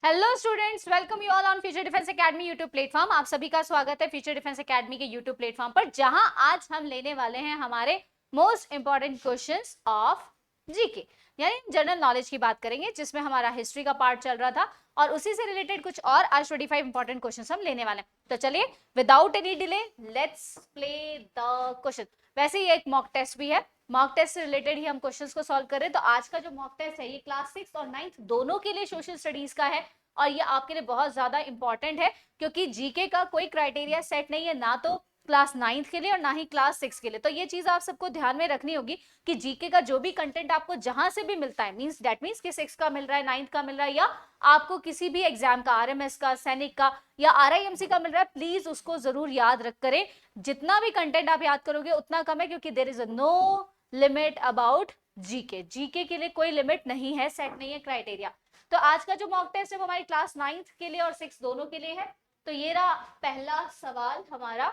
Hello students, welcome you all on future defence academy YouTube platform. आप सभी का स्वागत है फ्यूचर डिफेंस एकेडमी के यूट्यूब प्लेटफॉर्म पर, जहां आज हम लेने वाले हैं हमारे most important questions of GK, यानी जनरल नॉलेज की बात करेंगे, जिसमें हमारा हिस्ट्री का पार्ट चल रहा था और उसी से रिलेटेड कुछ और आज 25 इंपॉर्टेंट क्वेश्चंस हम लेने वाले हैं। तो चलिए without any delay let's play the question. वैसे ही एक मॉक टेस्ट भी है, मॉक टेस्ट से रिलेटेड ही हम क्वेश्चंस को सॉल्व कर रहे हैं। तो आज का जो मॉक टेस्ट है ये क्लास 6 और 9 दोनों के लिए सोशल स्टडीज का है और ये आपके लिए बहुत ज्यादा इंपॉर्टेंट है, क्योंकि जीके का कोई क्राइटेरिया सेट नहीं है, ना तो क्लास 9 के लिए और ना ही क्लास 6 के लिए। तो ये चीज आप सबको ध्यान में रखनी होगी कि जीके का जो भी कंटेंट आपको जहां से भी मिलता है, मींस दैट मींस कि 6 का मिल रहा है, 9 का मिल रहा है, या आपको किसी भी एग्जाम का, आरएमएस का, सैनिक का या आरआईएमसी का मिल रहा है, प्लीज उसको जरूर याद रख करें। जितना भी कंटेंट आप याद करोगे उतना कम है, क्योंकि there is no limit about GK. GK के लिए कोई लिमिट नहीं है, सेट नहीं है क्राइटेरिया। तो आज का जो मॉक टेस्ट है वो हमारी क्लास 9 के लिए और 6 दोनों के लिए है। तो ये रहा पहला सवाल हमारा,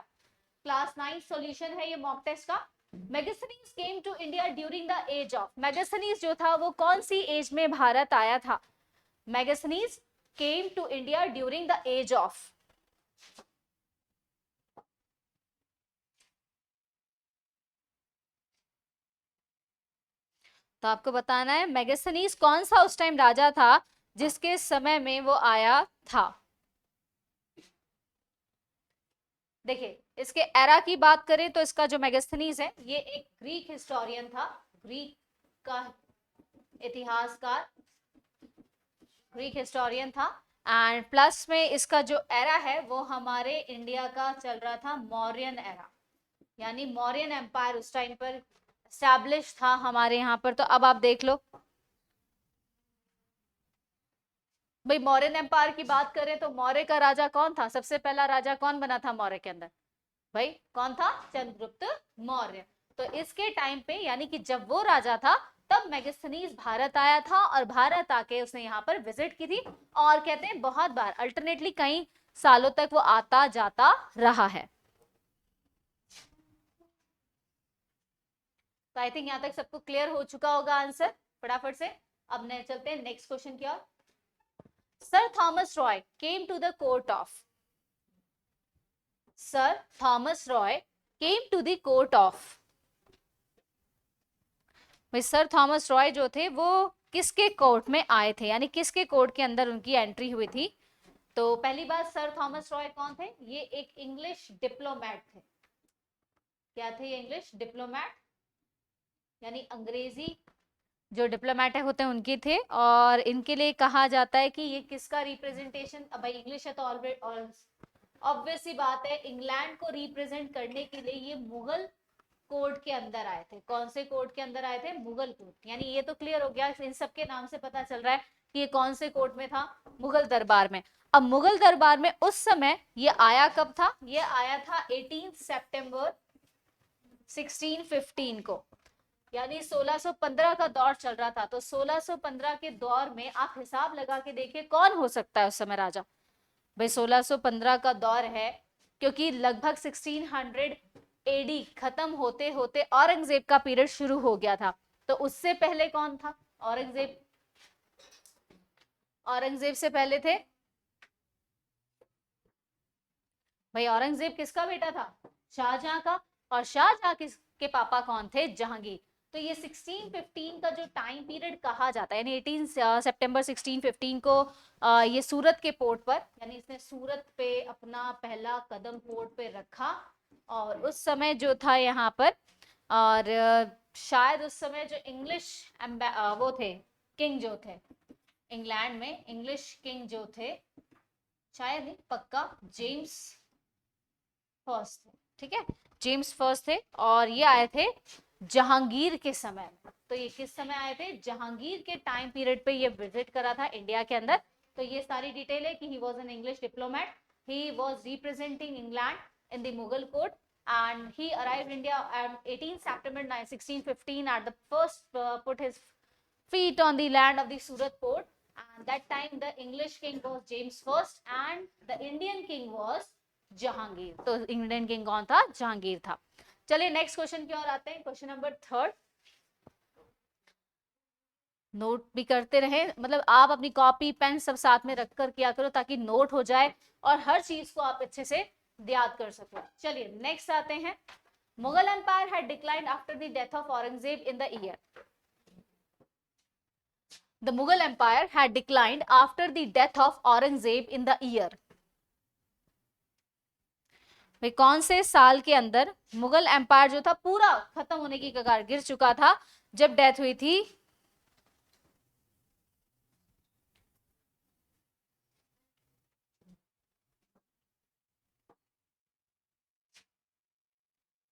क्लास 9 सॉल्यूशन है ये मॉक टेस्ट का। Megasthenes came to India during the age of, Megasthenes जो था वो कौन सी एज में भारत आया था? Megasthenes came to India during the age of, तो आपको बताना है मैगस्थनीज कौन सा उस टाइम राजा था जिसके समय में वो आया था। देखिए, इसके एरा की बात करें तो इसका जो मैगस्थनीज है ये एक ग्रीक हिस्टोरियन था, ग्रीक का इतिहासकार, ग्रीक हिस्टोरियन था। एंड प्लस में इसका जो एरा है वो हमारे इंडिया का चल रहा था मौर्यन एरा, यानी मौर्यन एम्पायर उस टाइम पर एस्टैब्लिश था हमारे यहाँ पर। तो अब आप देख लो भाई, मौर्यन एम्पायर की बात करें तो मौर्य का राजा कौन था? सबसे पहला राजा कौन बना था मौर्य के अंदर? भाई कौन था? चंद्रगुप्त मौर्य। तो इसके टाइम पे, यानी कि जब वो राजा था, तब मेगास्थनीज भारत आया था और भारत आके उसने यहाँ पर विजिट की थी। और कहते हैं बहुत बार अल्टरनेटली कई सालों तक वो आता जाता रहा है। तो आई थिंक यहाँ तक सबको क्लियर हो चुका होगा आंसर। फटाफट से अब नए चलते हैं नेक्स्ट क्वेश्चन की ओर। Sir Thomas Roe came to the court of, sir Thomas Roe came to the court of, sir Thomas Roe जो थे वो किसके कोर्ट में आए थे, यानी किसके कोर्ट के अंदर उनकी एंट्री हुई थी? तो पहली बात, सर थॉमस रॉय कौन थे? ये एक इंग्लिश डिप्लोमेट थे। क्या थे ये? इंग्लिश डिप्लोमेट, यानी अंग्रेजी जो डिप्लोमेट होते हैं उनके थे। और इनके लिए कहा जाता है कि ये किसका रिप्रेजेंटेशन, अब भाई इंग्लिश है तो ऑब्वियस सी बात है, इंग्लैंड को रिप्रेजेंट करने के लिए ये मुगल कोर्ट के अंदर आए थे। कौन से कोर्ट के अंदर आए थे? मुगल कोर्ट। यानी ये तो क्लियर हो गया, इन सब के नाम से पता चल रहा है कि ये कौन से कोर्ट में था? मुगल दरबार में। अब मुगल दरबार में उस समय ये आया कब था? ये आया था 18 सितंबर 1615 को, यानी 1615 का दौर चल रहा था। तो 1615 के दौर में आप हिसाब लगा के देखिए कौन हो सकता है उस समय राजा। भाई 1615 का दौर है, क्योंकि लगभग 1600 एडी खत्म होते होते औरंगजेब का पीरियड शुरू हो गया था। तो उससे पहले कौन था? औरंगजेब। औरंगजेब से पहले थे भाई, औरंगजेब किसका बेटा था? शाहजहां का। और शाहजहां के पापा कौन थे? जहांगीर। तो ये 1615 का जो टाइम पीरियड कहा जाता है, यानी 18 सितंबर 1615 को ये सूरत के पोर्ट पर, यानी इसने सूरत पे अपना पहला कदम पोर्ट पे रखा। और उस समय जो था यहाँ पर, और शायद उस समय जो इंग्लिश वो थे, किंग जो थे इंग्लैंड में, इंग्लिश किंग जो थे, शायद नहीं पक्का, जेम्स फर्स्ट थे। ठीक है, जेम्स फर्स्ट थे और ये आए थे जहांगीर के समय में। तो ये किस समय आए थे? जहांगीर के टाइम पीरियड पे ये विजिट करा था इंडिया के अंदर। तो ये सारी डिटेल है कि he was an English diplomat, he was representing England in the Mughal court and he arrived India on 18 September 1615 at the first put his feet on the land of the Surat port. And that time the English king was James first and the Indian king was Jahangir. तो Indian king कौन था? जहांगीर था। चलिए next question की ओर आते हैं, question number 3। Note भी करते रहे, मतलब आप अपनी कॉपी पेन सब साथ में रख कर किया करो ताकि नोट हो जाए और हर चीज को आप अच्छे से याद कर सको। चलिए नेक्स्ट आते हैं, Mughal empire had declined after the death of Aurangzeb in the year. The Mughal Empire had declined after the death of Aurangzeb in the year. भाई कौन से साल के अंदर मुगल एम्पायर जो था पूरा खत्म होने की कगार गिर चुका था जब डेथ हुई थी?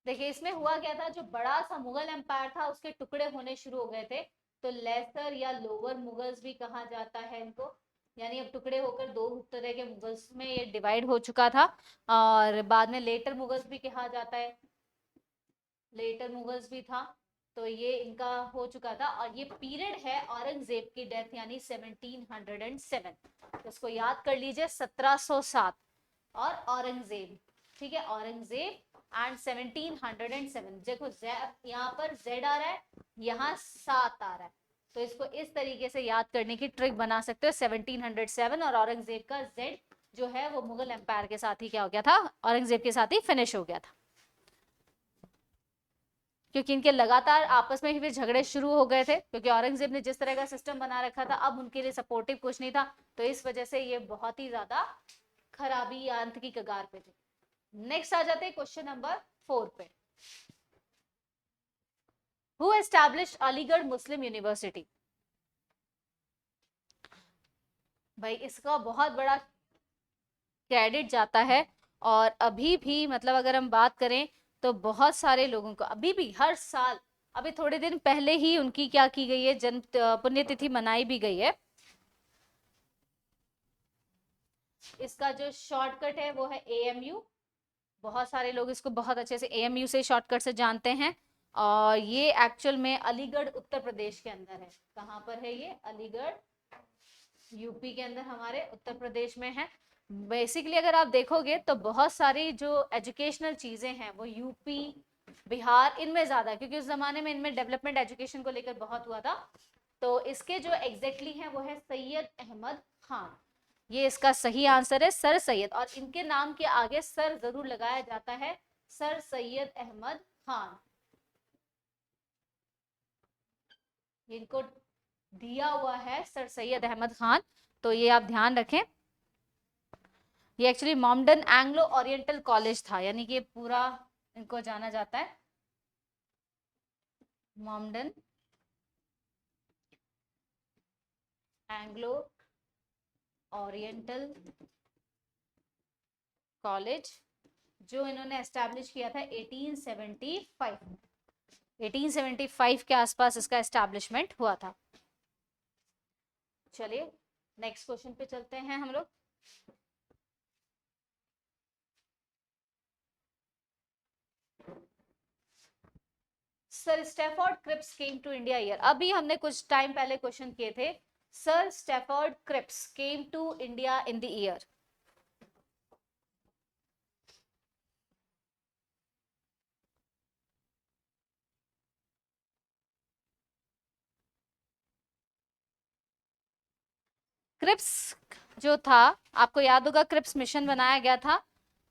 देखिए इसमें हुआ क्या था, जो बड़ा सा मुगल एम्पायर था उसके टुकड़े होने शुरू हो गए थे, तो लेसर या लोअर मुगल्स भी कहा जाता है इनको, यानी अब टुकड़े होकर दो तरह के मुगल्स में ये डिवाइड हो चुका था। और बाद में लेटर मुगल्स भी कहा जाता है, लेटर मुगल्स भी था, तो ये इनका हो चुका था। और ये पीरियड है औरंगजेब की डेथ यानी 1707, तो इसको याद कर लीजिए 1707 और औरंगजेब, ठीक है, औरंगजेब एंड 1707। देखो यहाँ पर Z आ रहा है, यहाँ 7 आ रहा है, तो इसको इस तरीके से याद करने की ट्रिक बना सकते हो। 1707 और औरंगजेब का Z जो है वो मुगल एम्पायर के साथ ही क्या हो गया था, औरंगजेब के साथ ही फिनिश हो गया था, क्योंकि इनके लगातार आपस में ही फिर झगड़े शुरू हो गए थे, क्योंकि औरंगजेब ने जिस तरह का सिस्टम बना रखा था अब उनके लिए सपोर्टिव कुछ नहीं था, तो इस वजह से ये बहुत ही ज्यादा खराबी या अंत की कगार पे थे। नेक्स्ट आ जाते हैं क्वेश्चन नंबर 4 पे। Who established Aligarh Muslim university? भाई इसका बहुत बड़ा क्रेडिट जाता है, और अभी भी मतलब अगर हम बात करें तो बहुत सारे लोगों को अभी भी हर साल, अभी थोड़े दिन पहले ही उनकी क्या की गई है, जन्म पुण्यतिथि मनाई भी गई है। इसका जो शॉर्टकट है वो है AMU, बहुत सारे लोग इसको बहुत अच्छे से AMU से शॉर्टकट से जानते हैं। और ये एक्चुअल में अलीगढ़ उत्तर प्रदेश के अंदर है। कहाँ पर है ये? अलीगढ़ यूपी के अंदर, हमारे उत्तर प्रदेश में है। बेसिकली अगर आप देखोगे तो बहुत सारी जो एजुकेशनल चीजें हैं वो यूपी बिहार इनमें ज्यादा, क्योंकि उस जमाने में इनमें डेवलपमेंट एजुकेशन को लेकर बहुत हुआ था। तो इसके जो एग्जैक्टली हैं वो है सैयद अहमद खान, ये इसका सही आंसर है, सर सैयद। और इनके नाम के आगे सर जरूर लगाया जाता है, सर सैयद अहमद खान, इनको दिया हुआ है सर सैयद अहमद खान, तो ये आप ध्यान रखें। ये actually Mohammedan Anglo oriental college था, यानी कि पूरा इनको जाना जाता है मॉमडन एंग्लो ओरिएंटल कॉलेज, जो इन्होंने एस्टैब्लिश किया था 1875 में। 1875 के आसपास इसका एस्टैब्लिशमेंट हुआ था। चलिए नेक्स्ट क्वेश्चन पे चलते हैं हम लोग। Sir Stafford Cripps came to India year, अभी हमने कुछ टाइम पहले क्वेश्चन किए थे, sir Stafford Cripps came to India in the year. Cripps जो था, आपको याद होगा क्रिप्स मिशन बनाया गया था,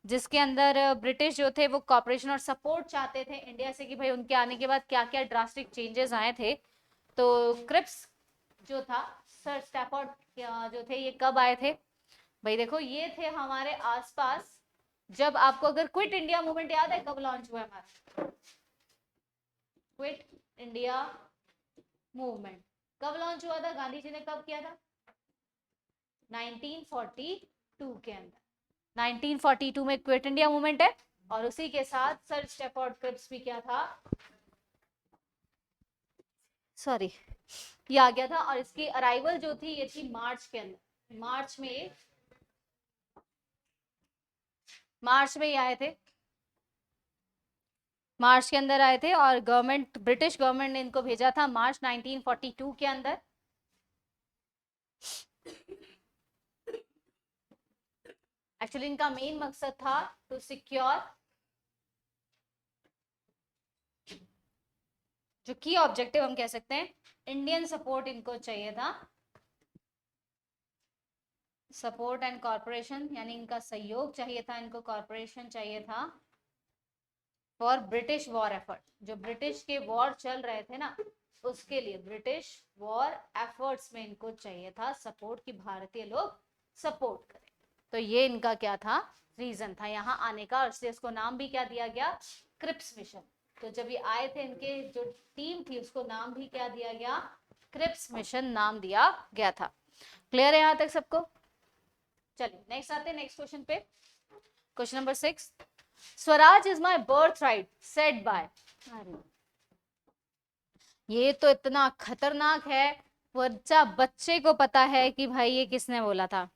जिसके अंदर ब्रिटिश जो थे वो कॉपरेशन और सपोर्ट चाहते थे इंडिया से कि भाई उनके आने के बाद क्या क्या ड्रास्टिक चेंजेस आए थे। तो क्रिप्स जो था, सर स्टैफोर्ड जो थे, ये कब आए थे? भाई देखो ये थे हमारे आसपास, जब आपको अगर क्विट इंडिया मूवमेंट याद है कब लॉन्च हुआ हमारा क्विट इंडिया मूवमेंट? कब लॉन्च हुआ था, गांधी जी ने कब किया था? 1942 के अंदर, 1942 में क्विट इंडिया मूवमेंट है, और उसी के साथ सर स्टैफोर्ड क्रिप्स भी क्या था, सॉरी, ये आ गया था। और इसकी अराइवल जो थी ये थी मार्च के अंदर, मार्च में ही आए थे, मार्च के अंदर आए थे, और गवर्नमेंट, ब्रिटिश गवर्नमेंट ने इनको भेजा था मार्च 1942 के अंदर। एक्चुअली इनका मेन मकसद था टू सिक्योर जो की ऑब्जेक्टिव हम कह सकते हैं, इंडियन सपोर्ट इनको चाहिए था, सपोर्ट एंड कॉर्पोरेशन, यानी इनका सहयोग चाहिए था, इनको कॉर्पोरेशन चाहिए था फॉर ब्रिटिश वॉर एफर्ट, जो ब्रिटिश के वॉर चल रहे थे ना, उसके लिए ब्रिटिश वॉर एफर्ट्स में इनको चाहिए था सपोर्ट, कि भारतीय लोग सपोर्ट करें। तो ये इनका क्या था, रीजन था यहाँ आने का, और इसलिए इसको नाम भी क्या दिया गया, क्रिप्स मिशन। तो जब ये आए थे, इनके जो टीम थी उसको नाम भी क्या दिया गया, क्रिप्स मिशन नाम दिया गया था। क्लियर है यहाँ तक सबको? चलिए नेक्स्ट आते हैं, नेक्स्ट क्वेश्चन पे। Question number 6, Swaraj is my birth right said bye, ये तो इतना खतरनाक है, बच्चा बच्चे को पता है कि भाई ये किसने बोला था।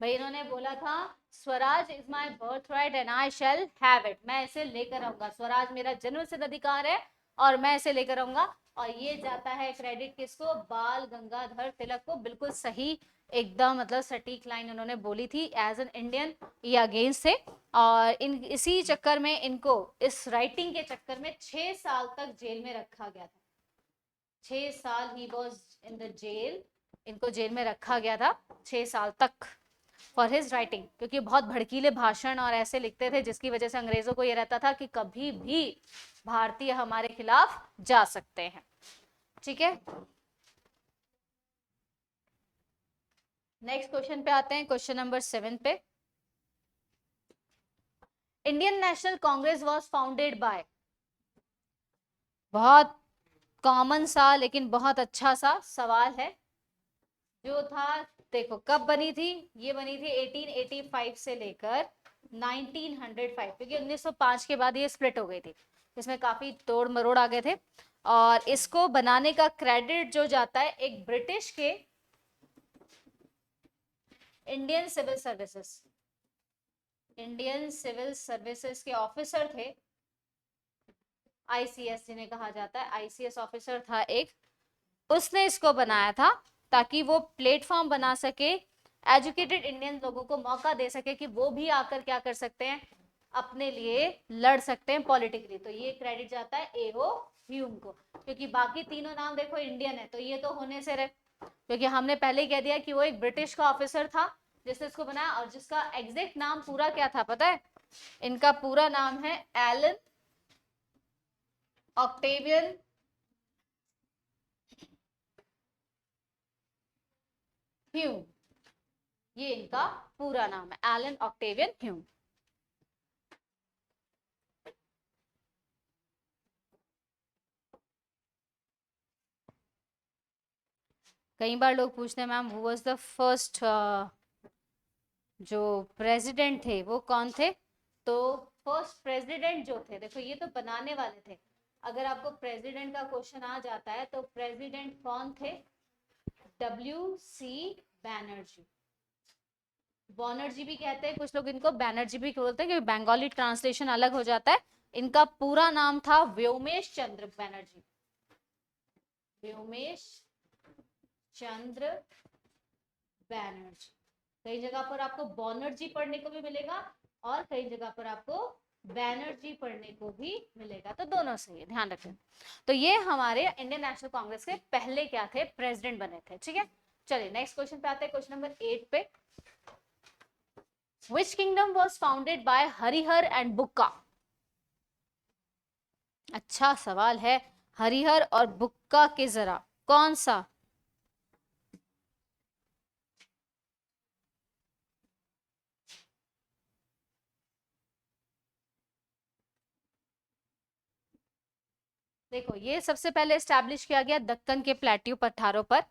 भाई इन्होंने बोला था Swaraj is my birth right and I shall have it, मैं इसे लेकर आऊंगा, स्वराज मेरा जन्म सिद्ध अधिकार है और मैं इसे लेकर आऊंगा। और ये जाता है क्रेडिट किसको, बाल गंगाधर तिलक को। बिल्कुल सही, एकदम मतलब सटीक लाइन उन्होंने बोली थी, एज एन इंडियन ये अगेंस्ट थे। और इन इसी चक्कर में इनको, इस राइटिंग के चक्कर में 6 साल तक जेल में रखा गया था। 6 साल ही वॉज इन द जेल, इनको जेल में रखा गया था 6 साल तक फॉर हिज राइटिंग, क्योंकि बहुत भड़कीले भाषण और ऐसे लिखते थे, जिसकी वजह से अंग्रेजों को ये रहता था कि कभी भी भारतीय हमारे खिलाफ जा सकते हैं। ठीक है, नेक्स्ट क्वेश्चन पे आते हैं, क्वेश्चन नंबर 7 पे। Indian national Congress was founded by, बहुत कॉमन सा लेकिन बहुत अच्छा सा सवाल है जो था। देखो कब बनी थी, ये बनी थी 1885 से लेकर 1905, क्योंकि 1905 के बाद ये स्प्लिट हो गई थी, इसमें काफी तोड़ मरोड़ आ गए थे। और इसको बनाने का क्रेडिट जो जाता है एक ब्रिटिश के Indian civil services, Indian civil services के ऑफिसर थे, आईसीएस जिन्हें कहा जाता है, आईसीएस ऑफिसर था एक, उसने इसको बनाया था ताकि वो प्लेटफॉर्म बना सके, एजुकेटेड इंडियन लोगों को मौका दे सके कि वो भी आकर क्या कर सकते हैं, अपने लिए लड़ सकते हैं पॉलिटिकली। तो ये क्रेडिट जाता है एओ ह्यूम को, क्योंकि बाकी तीनों नाम देखो इंडियन है, तो ये तो होने से रहे, क्योंकि हमने पहले ही कह दिया कि वो एक ब्रिटिश का ऑफिसर था जिसने इसको बनाया, और जिसका एग्जैक्ट नाम पूरा क्या था पता है, इनका पूरा नाम है एलन ऑक्टेवियन ह्यूम, ये इनका पूरा नाम है, एलन ऑक्टेवियन ह्यूम। कई बार लोग पूछते हैं ma'am who was the first जो प्रेसिडेंट थे वो कौन थे, तो फर्स्ट प्रेसिडेंट जो थे, देखो ये तो बनाने वाले थे, अगर आपको प्रेसिडेंट का क्वेश्चन आ जाता है तो प्रेसिडेंट कौन थे, डब्ल्यू.सी. बैनर्जी, बनर्जी भी कहते हैं कुछ लोग इनको, बैनर्जी भी बोलते हैं, क्योंकि बंगाली ट्रांसलेशन अलग हो जाता है। इनका पूरा नाम था व्योमेश चंद्र बैनर्जी, व्योमेश चंद्र बैनर्जी। कई जगह पर आपको बनर्जी पढ़ने को भी मिलेगा और कई जगह पर आपको बैनर्जी पढ़ने को भी मिलेगा, तो दोनों सही है, ध्यान रखें। तो ये हमारे इंडियन नेशनल कांग्रेस के पहले क्या थे, प्रेसिडेंट बने थे। ठीक है, चलिए नेक्स्ट क्वेश्चन पे आते हैं, क्वेश्चन नंबर 8 पे। Which kingdom was founded by Harihara and Bukka? अच्छा सवाल है, हरिहर और बुक्का के जरा कौन सा, देखो ये सबसे पहले स्टैब्लिश किया गया दक्कन के प्लेट्यू पठारों पर,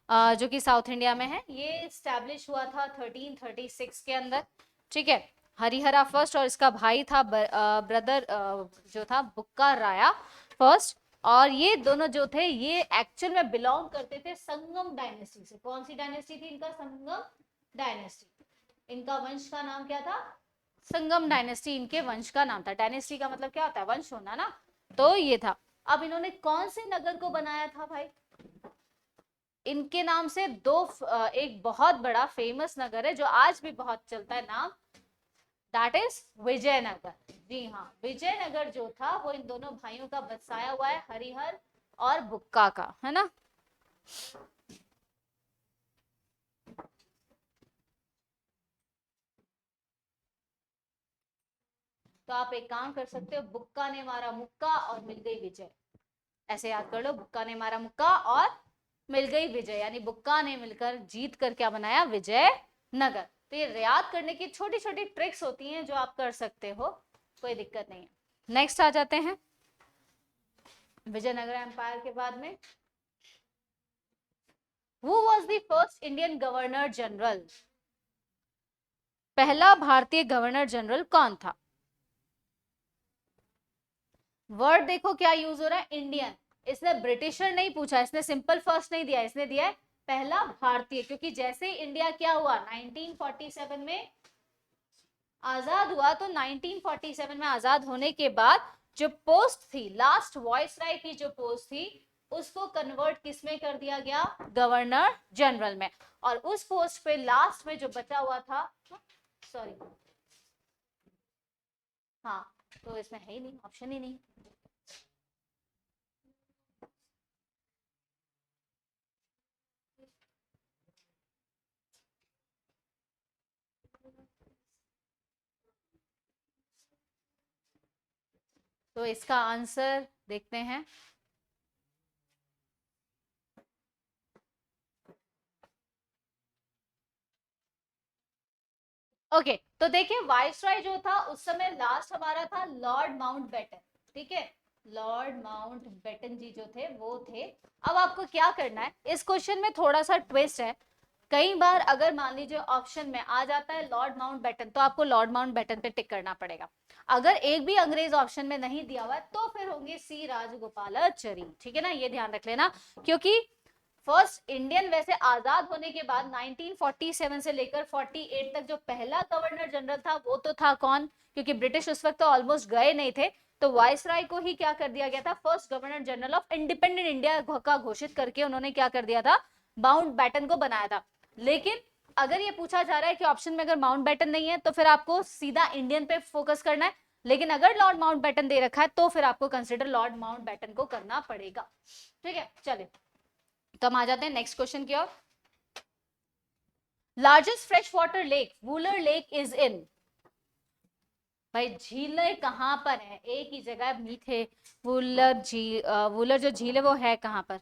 जो कि साउथ इंडिया में है। ये स्टैब्लिश हुआ था 1336 के अंदर। ठीक है, हरिहरा फर्स्ट और इसका भाई था ब्रदर जो था बुक्का राया फर्स्ट। और ये दोनों जो थे ये एक्चुअल में बिलोंग करते थे संगम डायनेस्टी से। कौन सी डायनेस्टी थी इनका, संगम डायनेस्टी। इनका वंश का नाम क्या था, संगम डायनेस्टी इनके वंश का नाम था। डायनेस्टी का मतलब क्या होता है, वंश होना ना, तो ये था। अब इन्होंने कौन से नगर को बनाया था भाई, इनके नाम से एक बहुत बड़ा फेमस नगर है जो आज भी बहुत चलता है नाम, दैट इज विजयनगर। जी हाँ, विजयनगर जो था वो इन दोनों भाइयों का बसाया हुआ है, हरिहर और बुक्का का, है ना। तो आप एक काम कर सकते हो, बुक्का ने मारा मुक्का और मिल गई विजय, ऐसे याद कर लो, बुक्का ने मारा मुक्का और मिल गई विजय, यानी बुक्का ने मिलकर जीत कर क्या बनाया, विजय नगर। तो ये याद करने की छोटी छोटी ट्रिक्स होती हैं जो आप कर सकते हो, कोई दिक्कत नहीं है। नेक्स्ट आ जाते हैं विजयनगर एम्पायर के बाद में, who was the first Indian governor general, पहला भारतीय गवर्नर जनरल कौन था। वर्ड देखो क्या यूज हो रहा है, इंडियन। इसने ब्रिटिशर नहीं पूछा, इसने सिंपल फर्स्ट नहीं दिया, इसने दिया है पहला भारतीय, क्योंकि जैसे ही इंडिया क्या हुआ 1947 में आजाद हुआ, तो 1947 में आजाद होने के बाद जो पोस्ट थी, लास्ट वॉइसराय की जो पोस्ट थी, उसको कन्वर्ट किस में कर दिया गया, गवर्नर जनरल में। और उस पोस्ट पे लास्ट में जो बचा हुआ था, सॉरी, हाँ, तो इसमें है ही नहीं, ऑप्शन ही नहीं। तो इसका आंसर देखते हैं। ओके तो देखिए, वाइसरॉय जो था उस समय लास्ट हमारा था लॉर्ड माउंटबेटन, ठीक है, लॉर्ड माउंटबेटन जी जो थे वो थे। अब आपको क्या करना है, इस क्वेश्चन में थोड़ा सा ट्विस्ट है, कई बार अगर मान लीजिए ऑप्शन में आ जाता है लॉर्ड माउंटबेटन, तो आपको लॉर्ड माउंटबेटन पे टिक करना पड़ेगा। अगर एक भी अंग्रेज ऑप्शन में नहीं दिया हुआ है तो फिर होंगे सी राजगोपालाचारी, ठीक है ना, ये ध्यान रख लेना। क्योंकि फर्स्ट इंडियन वैसे आजाद होने के बाद 1947 से लेकर 48 तक जो पहला गवर्नर जनरल था वो तो था कौन, क्योंकि ब्रिटिश उस वक्त तो ऑलमोस्ट गए नहीं थे, तो वाइसराय को ही क्या कर दिया गया था, first governor general of independent India का घोषित करके उन्होंने क्या कर दिया था, माउंटबेटन को बनाया था। लेकिन अगर ये पूछा जा रहा है कि ऑप्शन में अगर माउंटबेटन नहीं है तो फिर आपको सीधा इंडियन पे फोकस करना है, लेकिन अगर लॉर्ड माउंटबेटन दे रखा है तो फिर आपको कंसिडर लॉर्ड माउंटबेटन को करना पड़ेगा, ठीक है। चलिए तो हम आ जाते हैं नेक्स्ट क्वेश्चन की ओर। Largest fresh water lake Wular lake is in, भाई झीलें कहां पर है, एक ही जगह मीठे, वूलर झील, वूलर जो झील है वो है कहां पर।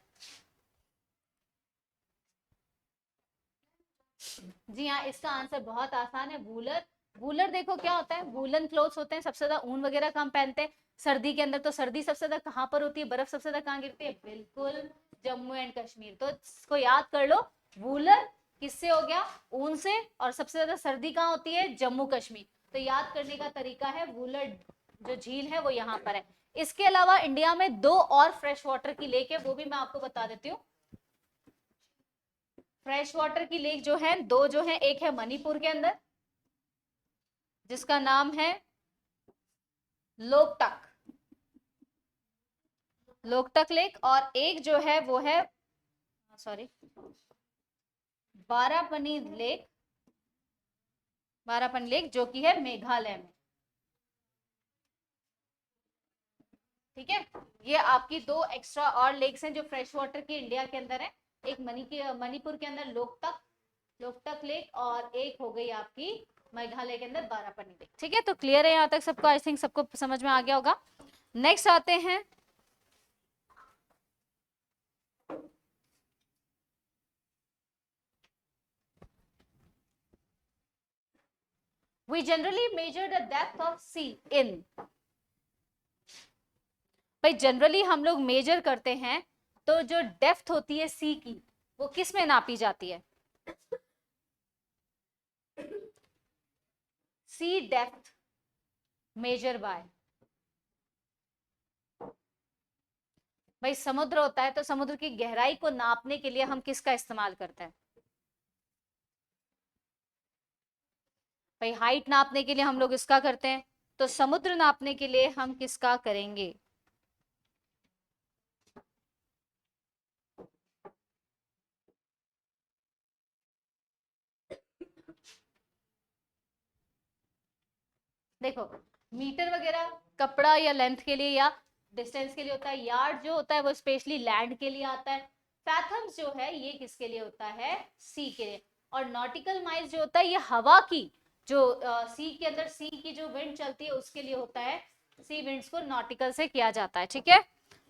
जी हाँ, इसका आंसर बहुत आसान है, वूलर। वूलर देखो क्या होता है, वूलन क्लोथ्स होते हैं, सबसे ज्यादा ऊन वगैरह कम पहनते हैं सर्दी के अंदर, तो सर्दी सबसे ज्यादा कहां पर होती है, बर्फ सबसे ज्यादा कहां गिरती है, बिल्कुल जम्मू एंड कश्मीर। तो इसको याद कर लो, वूलर किससे हो गया, ऊन से, और सबसे ज्यादा सर्दी कहाँ होती है, जम्मू कश्मीर। तो याद करने का तरीका है, वूलर जो झील है वो यहाँ पर है। इसके अलावा इंडिया में दो और फ्रेश वाटर की लेक है, वो भी मैं आपको बता देती हूँ। फ्रेश वाटर की लेक जो है दो जो है, एक है मणिपुर के अंदर जिसका नाम है लोकटक, लोकटक लेक, और एक जो है वो है, सॉरी, बारापनी लेक, बारापन लेक जो कि है मेघालय में, ठीक है। ये आपकी दो एक्स्ट्रा और लेक्स हैं जो फ्रेश वाटर की इंडिया के अंदर है, एक मणिपुर के अंदर लोकटक, लोकटक लेक, और एक हो गई आपकी मेघालय के अंदर बारापनी लेक, ठीक है। तो क्लियर है यहाँ तक सबको, आई थिंक सबको समझ में आ गया होगा। नेक्स्ट आते हैं, we generally measure the depth of sea in, भाई जनरली हम लोग मेजर करते हैं तो जो डेप्थ होती है सी की वो किस में नापी जाती है, सी डेप्थ मेजर बाय, भाई समुद्र होता है तो समुद्र की गहराई को नापने के लिए हम किसका इस्तेमाल करते हैं, भाई हाइट नापने के लिए हम लोग इसका करते हैं, तो समुद्र नापने के लिए हम किसका करेंगे, देखो मीटर वगैरह कपड़ा या लेंथ के लिए या डिस्टेंस के लिए होता है, यार्ड जो होता है वो स्पेशली लैंड के लिए आता है, फैथम्स जो है ये किसके लिए होता है, सी के लिए, और नॉटिकल माइल्स जो होता है ये हवा की जो सी के अंदर सी की जो विंड चलती है उसके लिए होता है, सी विंड्स को नॉटिकल से किया जाता है, ठीक है।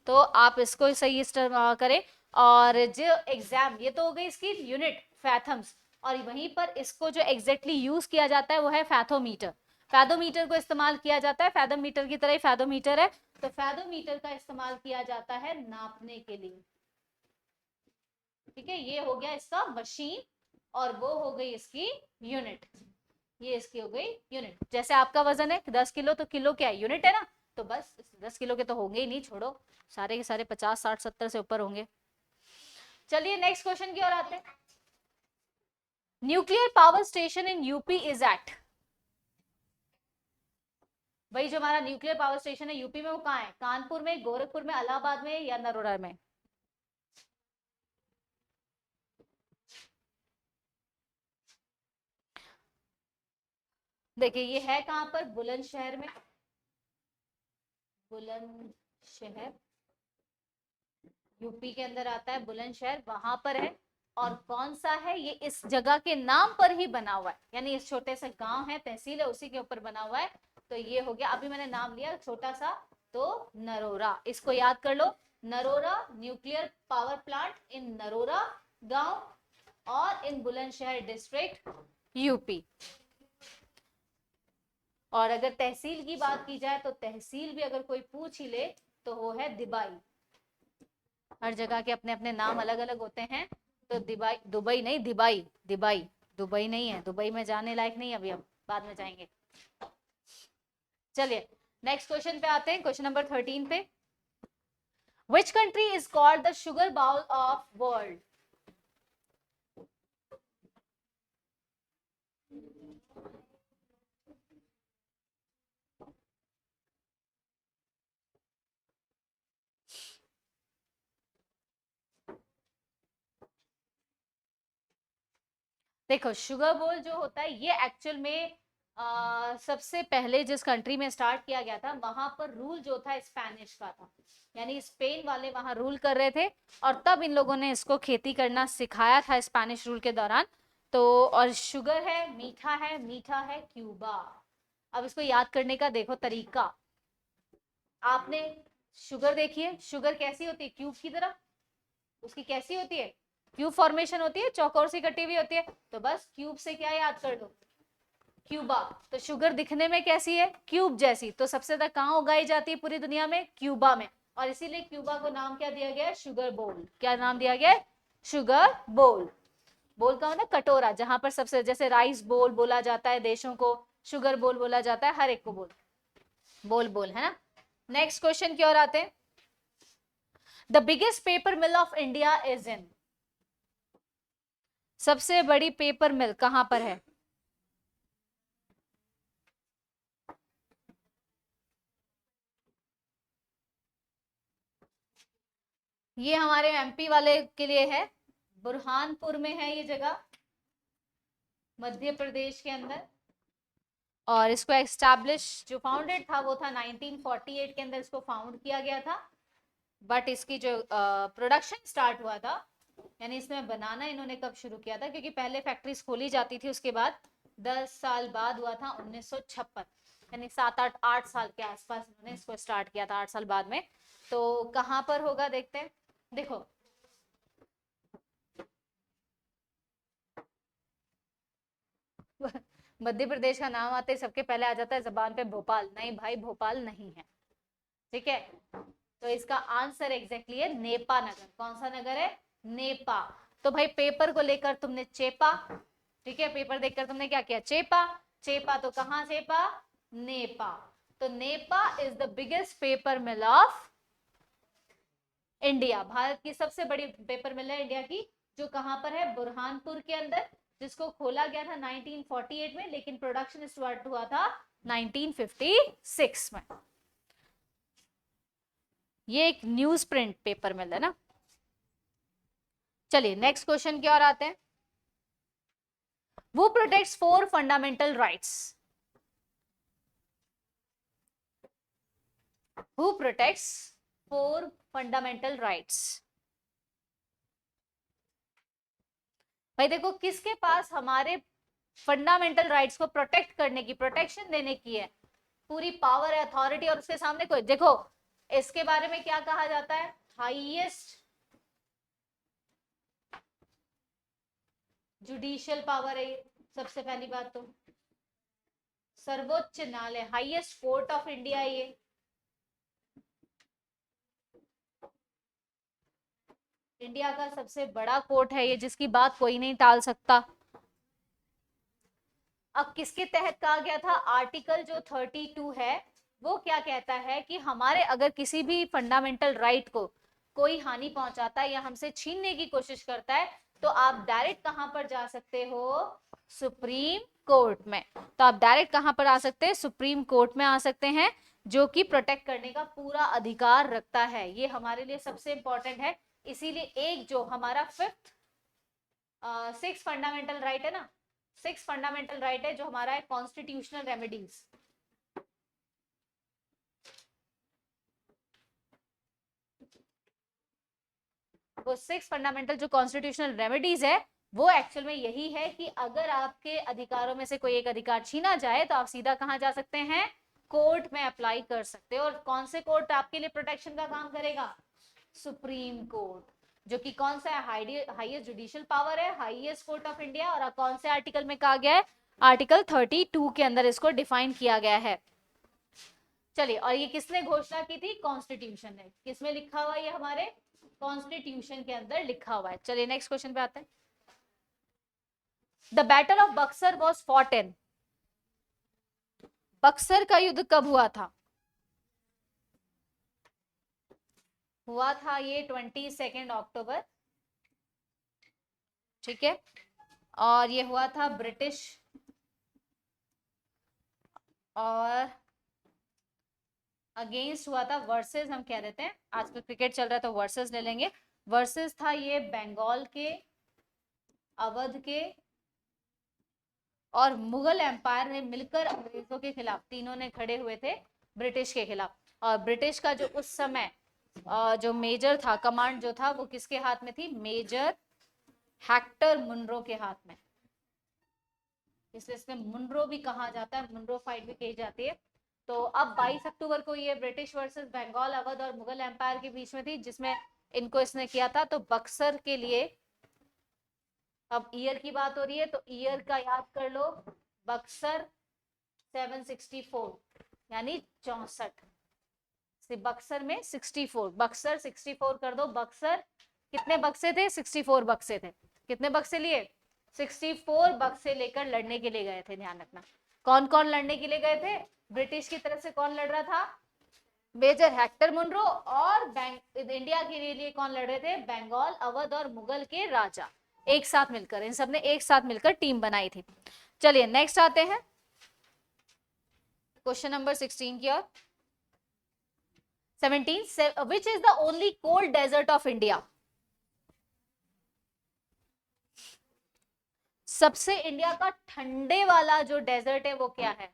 तो आप इसको सही इस्तेमाल करें। और जो एग्जाम, ये तो हो गई इसकी यूनिट फैथम्स, और वहीं पर इसको जो एग्जैक्टली यूज किया जाता है वो है फैथोमीटर। फैथोमीटर को इस्तेमाल किया जाता है, फैथोमीटर की तरह ही फैथोमीटर है, तो फैथोमीटर का इस्तेमाल किया जाता है नापने के लिए, ठीक है। ये हो गया इसका मशीन, और वो हो गई इसकी यूनिट, ये इसकी हो गई यूनिट। जैसे आपका वजन है 10 किलो, तो किलो क्या है, यूनिट है ना, तो बस 10 किलो के तो होंगे ही नहीं, छोड़ो, सारे के सारे 50 60 70 से ऊपर होंगे। चलिए नेक्स्ट क्वेश्चन की ओर आते हैं। Nuclear power station in UP is at, भाई जो हमारा न्यूक्लियर पावर स्टेशन है यूपी में वो कहाँ है, कानपुर में, गोरखपुर में, इलाहाबाद में या नरोरा में। देखिए ये है कहां पर, बुलंदशहर में, बुलंदशहर यूपी के अंदर आता है, बुलंदशहर वहां पर है। और कौन सा है, ये इस जगह के नाम पर ही बना हुआ है, यानी इस छोटे से गांव है, तहसील है, उसी के ऊपर बना हुआ है। तो ये हो गया, अभी मैंने नाम लिया छोटा सा, तो नरोरा, इसको याद कर लो, Narora nuclear power plant in Narora गांव और इन बुलंदशहर डिस्ट्रिक्ट यूपी। और अगर तहसील की बात की जाए तो तहसील भी अगर कोई पूछ ही ले तो वो है दिबाई। हर जगह के अपने अपने नाम अलग अलग होते हैं, तो दिबाई, दुबई नहीं, दिबाई, दिबाई, दुबई नहीं है, दुबई में जाने लायक नहीं, अभी हम बाद में जाएंगे। चलिए नेक्स्ट क्वेश्चन पे आते हैं, क्वेश्चन नंबर 13 पे। Which country is called the sugar bowl of world. देखो शुगर बोल जो होता है ये एक्चुअल में सबसे पहले जिस कंट्री में स्टार्ट किया गया था वहां पर रूल जो था स्पेनिश का था, यानी स्पेन वाले वहां रूल कर रहे थे, और तब इन लोगों ने इसको खेती करना सिखाया था स्पेनिश रूल के दौरान। तो और शुगर है, मीठा है, मीठा है क्यूबा। अब इसको याद करने का देखो तरीका, आपने शुगर देखी है, शुगर कैसी होती है, क्यूब की तरह, उसकी कैसी होती है, क्यूब फॉर्मेशन होती है, चौकोर सी कटी हुई होती है, तो बस क्यूब से क्या याद कर दो, क्यूबा। तो शुगर दिखने में कैसी है, क्यूब जैसी, तो सबसे ज्यादा कहाँ उगाई जाती है पूरी दुनिया में, क्यूबा में, और इसीलिए क्यूबा को नाम क्या दिया गया है, शुगर बोल। क्या नाम दिया गया है, शुगर बोल। बोल का ना कटोरा, जहां पर सबसे, जैसे राइस बोल बोला जाता है देशों को, शुगर बोल बोला जाता है हर एक को, बोल बोल बोल, है ना। नेक्स्ट क्वेश्चन की ओर आते हैं। The biggest paper mill of India is in, सबसे बड़ी पेपर मिल कहां पर है। ये हमारे एमपी वाले के लिए है, बुरहानपुर में है ये जगह, मध्य प्रदेश के अंदर। और इसको एस्टैब्लिश जो फाउंडेड था वो था 1948 के अंदर, इसको फाउंड किया गया था। बट इसकी जो प्रोडक्शन स्टार्ट हुआ था, यानी इसमें बनाना इन्होंने कब शुरू किया था, क्योंकि पहले फैक्ट्रीज खोली जाती थी, उसके बाद 10 साल बाद हुआ था 1956, यानी 7 8 साल के आसपास इन्होंने इसको स्टार्ट किया था, 8 साल बाद में। तो कहां पर होगा देखते हैं। देखो मध्य प्रदेश का नाम आते ही सबके पहले आ जाता है जबान पे भोपाल, नहीं भाई भोपाल नहीं है, ठीक है। तो इसका आंसर एग्जैक्टली है नेपा नगर। कौन सा नगर है, नेपा। तो भाई पेपर को लेकर तुमने चेपा, ठीक है, पेपर देखकर तुमने क्या किया, चेपा। चेपा तो कहां चेपा, नेपा। तो Nipah is the biggest paper mill of India, Bharat की सबसे बड़ी पेपर मिल है इंडिया की, जो कहां पर है, बुरहानपुर के अंदर, जिसको खोला गया था 1948 में, लेकिन प्रोडक्शन स्टार्ट हुआ था 1956 में। ये एक न्यूज प्रिंट पेपर मिल है ना। चलिए नेक्स्ट क्वेश्चन की ओर आते हैं। वो protects 4 fundamental rights, who protects 4 fundamental rights. भाई देखो, किसके पास हमारे फंडामेंटल राइट्स को प्रोटेक्ट करने की, प्रोटेक्शन देने की है पूरी पावर है, अथॉरिटी, और उसके सामने कोई, देखो इसके बारे में क्या कहा जाता है, हाईएस्ट जुडिशियल पावर है ये, सबसे पहली बात तो सर्वोच्च न्यायालय, हाईएस्ट कोर्ट ऑफ इंडिया है ये। इंडिया का सबसे बड़ा कोर्ट है ये, जिसकी बात कोई नहीं टाल सकता। अब किसके तहत कहा गया था, आर्टिकल जो 32 है वो क्या कहता है कि हमारे अगर किसी भी फंडामेंटल राइट को कोई हानि पहुंचाता है या हमसे छीनने की कोशिश करता है तो आप डायरेक्ट कहां पर जा सकते हो, सुप्रीम कोर्ट में। तो आप डायरेक्ट कहां पर आ सकते हैं, सुप्रीम कोर्ट में आ सकते हैं, जो कि प्रोटेक्ट करने का पूरा अधिकार रखता है। ये हमारे लिए सबसे इंपॉर्टेंट है। इसीलिए एक जो हमारा फिफ्थ 6 फंडामेंटल राइट है ना, 6 फंडामेंटल राइट है जो हमारा है कॉन्स्टिट्यूशनल रेमेडीज। वो 6 फंडामेंटल जो कॉन्स्टिट्यूशनल रेमेडीज है वो एक्चुअल में यही है कि अगर आपके अधिकारों में से कोई एक अधिकार छीना जाए तो आप सीधा कहां जा सकते हैं, कोर्ट में अप्लाई कर सकते हो। और कौन से कोर्ट आपके लिए प्रोटेक्शन का काम करेगा, सुप्रीम कोर्ट, जो कि कौन सा है, हाईएस्ट जुडिशियल पावर है, हाईएस्ट कोर्ट ऑफ इंडिया। और कौन से आर्टिकल में कहा गया है, आर्टिकल 32 के अंदर इसको डिफाइन किया गया है। चलिए, और ये किसने घोषणा की थी, कॉन्स्टिट्यूशन ने। किसमें लिखा हुआ है ये, हमारे कॉन्स्टिट्यूशन के अंदर लिखा हुआ है। चलिए नेक्स्ट क्वेश्चन पे आते हैं। The battle of Buxar was fought in, Buxar का युद्ध कब हुआ था, हुआ था ये 22 अक्टूबर, ठीक है। और ये हुआ था ब्रिटिश और अगेंस्ट हुआ था, वर्सेस हम कह देते हैं, आजकल क्रिकेट चल रहा है तो वर्सेस ले लेंगे। वर्सेस था ये बंगाल के, अवध के और मुगल एम्पायर ने मिलकर अंग्रेजों के खिलाफ, तीनों ने खड़े हुए थे ब्रिटिश के खिलाफ। और ब्रिटिश का जो उस समय जो मेजर था, कमांड जो था वो किसके हाथ में थी, मेजर हेक्टर मुनरो के हाथ में। इसलिए इसमें मुनरो भी कहा जाता है, मुनरो फाइट भी कही जाती है। तो अब 22 अक्टूबर को ये ब्रिटिश वर्सेस बंगाल, अवध और मुगल एम्पायर के बीच में थी, जिसमें इनको इसने किया था। तो बक्सर के लिए, अब ईयर की बात हो रही है तो ईयर का याद कर लो, बक्सर 764 यानी 64, बक्सर में 64, बक्सर 64 कर दो। बक्सर कितने बक्से थे, 64 बक्से थे। कितने बक्से लिए, 64 बक्से लेकर लड़ने के लिए गए थे। ध्यान रखना, कौन कौन लड़ने के लिए गए थे, ब्रिटिश की तरफ से कौन लड़ रहा था, मेजर हेक्टर मुनरो, और इंडिया के लिए कौन लड़ रहे थे, बंगाल, अवध और मुगल के राजा, एक साथ मिलकर, इन सबने एक साथ मिलकर टीम बनाई थी। चलिए नेक्स्ट आते हैं क्वेश्चन नंबर 16 की ओर। 17, which is the only cold desert of India? सबसे इंडिया का ठंडे वाला जो डेजर्ट है वो क्या है,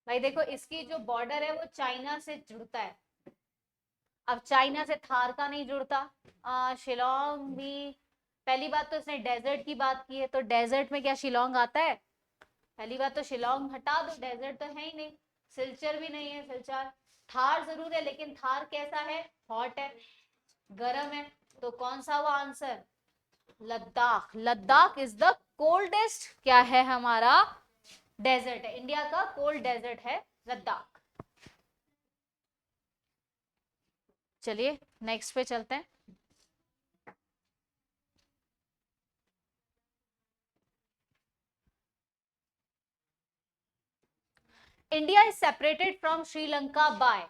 भाई देखो इसकी जो बॉर्डर है वो चाइना से जुड़ता है। अब चाइना से थार का नहीं जुड़ता, शिलोंग भी, पहली बात तो इसने डेजर्ट की बात की है तो डेजर्ट में क्या शिलोंग आता है, पहली बात तो शिलोंग हटा दो, डेजर्ट तो है ही नहीं। सिलचर भी नहीं है, सिलचर, थार जरूर है लेकिन थार कैसा है, हॉट है, गर्म है। तो कौन सा हुआ answer, Ladakh. Ladakh is the coldest क्या है हमारा, डेजर्ट है, इंडिया का कोल्ड डेजर्ट है लद्दाख। चलिए नेक्स्ट पे चलते हैं। India is separated from Sri Lanka by,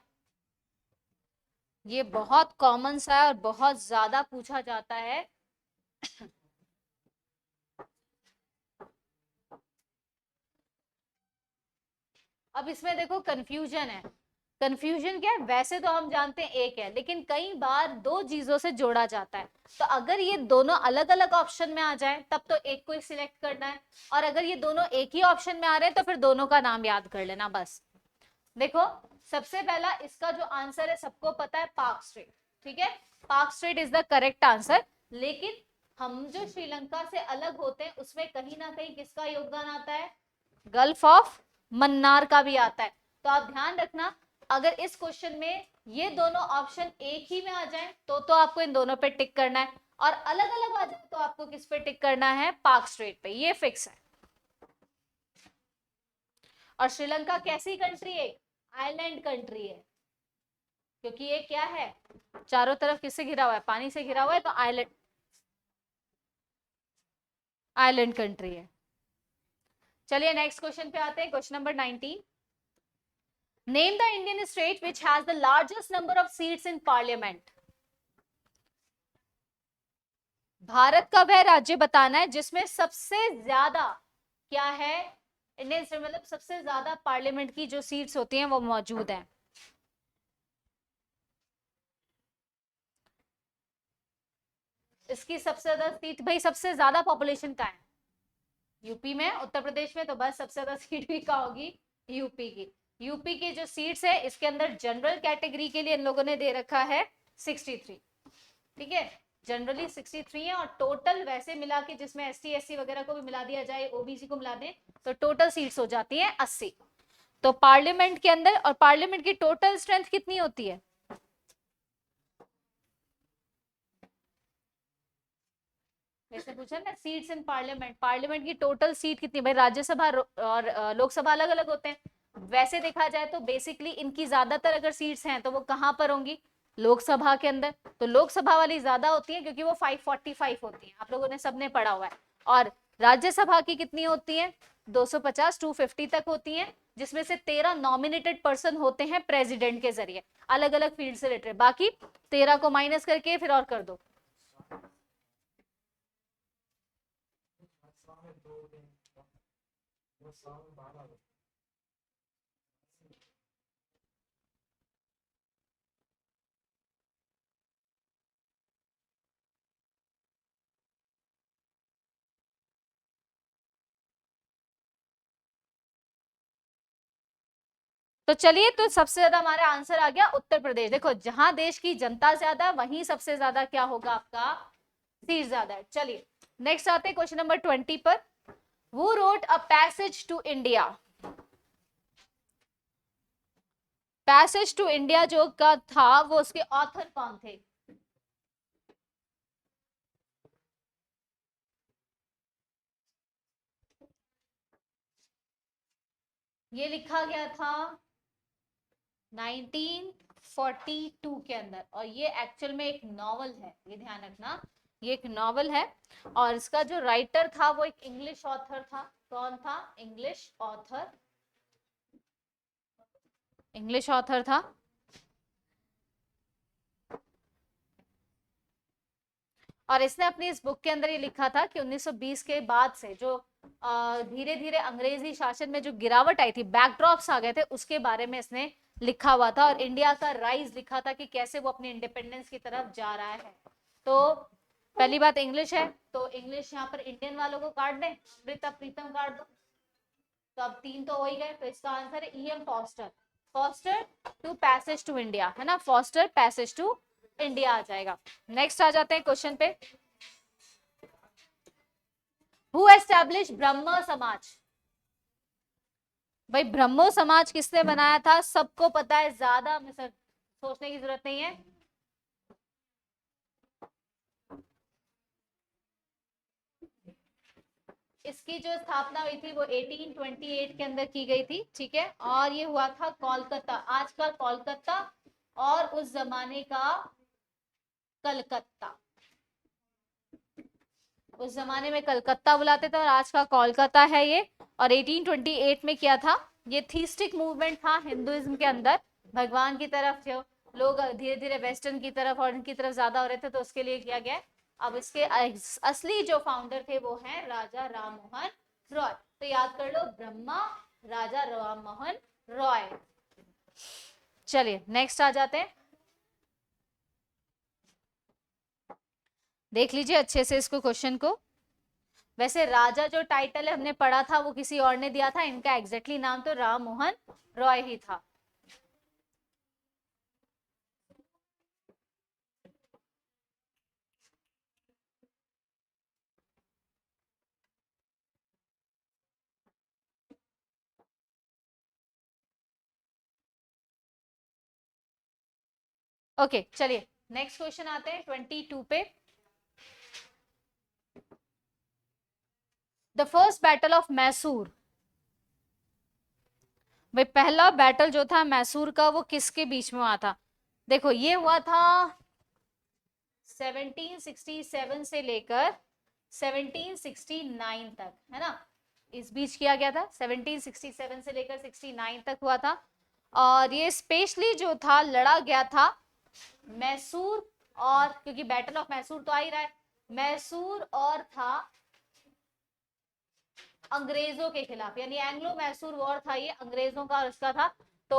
ये बहुत कॉमन सा है और बहुत ज्यादा पूछा जाता है। अब इसमें देखो कंफ्यूजन है, कंफ्यूजन क्या है, वैसे तो हम जानते हैं एक है, लेकिन कई बार दो चीजों से जोड़ा जाता है। तो अगर ये दोनों अलग अलग ऑप्शन में आ जाए तब तो एक को ही सिलेक्ट करना है, और अगर ये दोनों एक ही ऑप्शन में आ रहे हैं तो फिर दोनों का नाम याद कर लेना बस। देखो, सबसे पहला इसका जो आंसर है सबको पता है, पार्क स्ट्रेट। ठीक है, park straight is the correct answer. लेकिन हम जो श्रीलंका से अलग होते हैं उसमें कहीं ना कहीं किसका योगदान आता है, गल्फ ऑफ मन्नार का भी आता है। तो आप ध्यान रखना, अगर इस क्वेश्चन में ये दोनों ऑप्शन एक ही में आ जाए तो आपको इन दोनों पे टिक करना है, और अलग अलग आ जाए तो आपको किस पे टिक करना है, पार्क स्ट्रेट पे, ये फिक्स है। और श्रीलंका कैसी कंट्री है, आइलैंड कंट्री है, क्योंकि ये क्या है, चारों तरफ किससे घिरा हुआ है, पानी से घिरा हुआ है, तो आइलैंड, आइलैंड कंट्री है। चलिए नेक्स्ट क्वेश्चन पे आते हैं, question number 19। Name the Indian state which has the largest number of seats in parliament. Bharat का वह राज्य बताना है जिसमें सबसे ज्यादा क्या है, इंडियन स्टेट मतलब सबसे ज्यादा पार्लियामेंट की जो सीट्स होती हैं वो मौजूद हैं। इसकी सबसे ज्यादा सीट, भाई सबसे ज्यादा पॉपुलेशन का है यूपी में, उत्तर प्रदेश में तो बस सबसे ज्यादा सीट भी का होगी यूपी की। यूपी की जो सीट्स है इसके अंदर जनरल कैटेगरी के लिए इन लोगों ने दे रखा है 63। ठीक है, जनरली 63 है, और टोटल वैसे मिला के जिसमें एसटी एससी वगैरह को भी मिला दिया जाए, ओबीसी को मिला दें, तो टोटल सीट्स हो जाती है 80। तो पार्लियामेंट के अंदर, और पार्लियामेंट की टोटल स्ट्रेंथ कितनी होती है, वैसे पूछा ना, सीट्स इन पार्लियामेंट, पार्लियामेंट की टोटल सीट कितनी, भाई राज्यसभा और लोकसभा अलग अलग होते हैं। वैसे देखा जाए तो बेसिकली इनकी ज्यादातर अगर सीट्स हैं तो वो कहां पर होंगी, लोकसभा के अंदर। तो लोकसभा वाली ज्यादा होती है क्योंकि वो 545 होती है, आप लोगों ने सबने पढ़ा हुआ है। और राज्यसभा की कितनी होती है, 250 250 तक होती है, जिसमें से 13 नॉमिनेटेड पर्सन होते हैं प्रेसिडेंट के जरिए, अलग अलग फील्ड से रिलेटेड। बाकी 13 को माइनस करके फिर और कर दो। तो चलिए, तो सबसे ज्यादा हमारा आंसर आ गया उत्तर प्रदेश। देखो, जहां देश की जनता ज्यादा वहीं सबसे ज्यादा क्या होगा, आपका सीट ज्यादा है। चलिए नेक्स्ट आते हैं क्वेश्चन नंबर 20 पर। Who wrote a passage to India? Passage to India जो का था वो उसके ऑथर कौन थे, ये लिखा गया था 1942 के अंदर, और ये एक्चुअल में एक नॉवल है, ये ध्यान रखना, ये एक नॉवल है। और इसका जो राइटर था वो एक इंग्लिश ऑथर था। कौन था, इंग्लिश ऑथर, इंग्लिश ऑथर था। और इसने अपनी इस बुक के अंदर ये लिखा था कि 1920 के बाद से जो धीरे धीरे अंग्रेजी शासन में जो गिरावट आई थी, बैकड्रॉप्स आ गए थे, उसके बारे में इसने लिखा हुआ था। और इंडिया का राइज लिखा था कि कैसे वो अपनी इंडिपेंडेंस की तरफ जा रहा है। तो पहली बात इंग्लिश है, तो इंग्लिश यहाँ पर इंडियन वालों को काट दें, अमृता प्रीतम काट दो, तो अब 3 तो हो ही गए। तो इसका आंसर है E.M. Forster, Forster to passage to India, है ना, फॉस्टर पैसेज टू इंडिया आ जाएगा। नेक्स्ट आ जाते हैं क्वेश्चन पे। हु एस्टैब्लिश ब्रह्म समाज, भाई ब्रह्मो समाज किसने बनाया था, सबको पता है, ज्यादा सोचने की जरूरत नहीं है। इसकी जो स्थापना हुई थी वो 1828 के अंदर की गई थी। ठीक है, और ये हुआ था कोलकाता, आज का कोलकाता और उस जमाने का कलकत्ता, उस जमाने में कलकत्ता बुलाते थे और आज का कोलकाता है ये। और 1828 में किया था, ये थीस्टिक मूवमेंट था हिंदुइज्म के अंदर, भगवान की तरफ जो लोग धीरे धीरे वेस्टर्न की तरफ और इनकी तरफ ज्यादा हो रहे थे, तो उसके लिए किया गया। अब इसके असली जो फाउंडर थे वो हैं राजा राम मोहन रॉय। तो याद कर लो, ब्रह्मा राजा राम मोहन रॉय। चलिए नेक्स्ट आ जाते हैं, देख लीजिए अच्छे से इसको क्वेश्चन को। वैसे राजा जो टाइटल है हमने पढ़ा था वो किसी और ने दिया था, इनका एग्जैक्टली नाम तो राम मोहन रॉय ही था। ओके चलिए नेक्स्ट क्वेश्चन आते हैं 22 पे। The first battle of Mysore, भाई पहला बैटल जो था मैसूर का वो किसके बीच में हुआ था? देखो ये हुआ था 1767 से लेकर 1769 तक, है ना, इस बीच किया गया था। 1767 से लेकर 69 तक हुआ था, और ये स्पेशली जो था लड़ा गया था मैसूर, और क्योंकि बैटल ऑफ मैसूर तो आ ही रहा है, मैसूर और था अंग्रेजों के खिलाफ, यानी एंग्लो मैसूर वॉर था ये, अंग्रेजों का उसका था। तो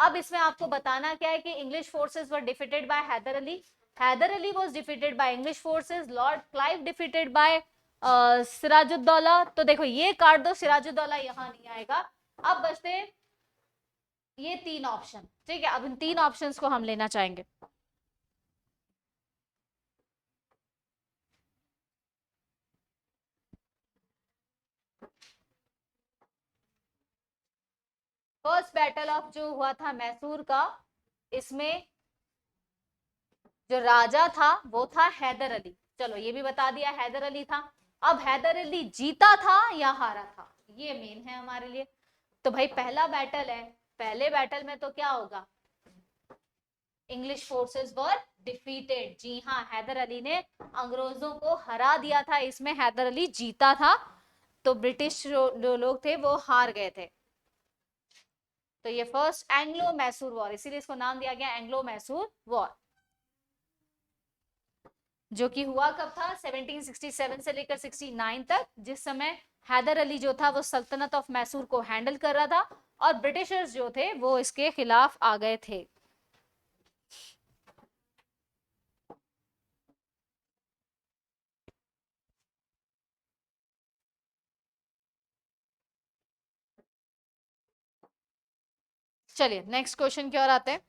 अब इसमें आपको बताना क्या है कि English forces were defeated by Hyder Ali, Hyder Ali was defeated by English forces, lord Clive defeated by Sirajuddaula. तो देखो ये काट दो, सिराजुद्दौला यहाँ नहीं आएगा। अब बचते ये तीन ऑप्शन, ठीक है, अब इन तीन ऑप्शंस को हम लेना चाहेंगे। फर्स्ट बैटल ऑफ जो हुआ था मैसूर का, इसमें जो राजा था वो था हैदर अली, चलो ये भी बता दिया हैदर अली था। अब हैदर अली जीता था या हारा था, ये मेन है हमारे लिए। तो भाई पहला बैटल है, पहले बैटल में तो क्या होगा, इंग्लिश फोर्सेस वर डिफीटेड, जी हाँ हैदर अली ने अंग्रेजों को हरा दिया था, इसमें हैदर अली जीता था, तो ब्रिटिश जो लोग थे वो हार गए थे। तो ये फर्स्ट एंग्लो मैसूर वॉर, इसीलिए इसको नाम दिया गया एंग्लो मैसूर वॉर, जो कि हुआ कब था 1767 से लेकर 69 तक, जिस समय हैदर अली जो था वो सल्तनत ऑफ मैसूर को हैंडल कर रहा था, और ब्रिटिशर्स जो थे वो इसके खिलाफ आ गए थे। चलिए नेक्स्ट क्वेश्चन की ओर आते हैं,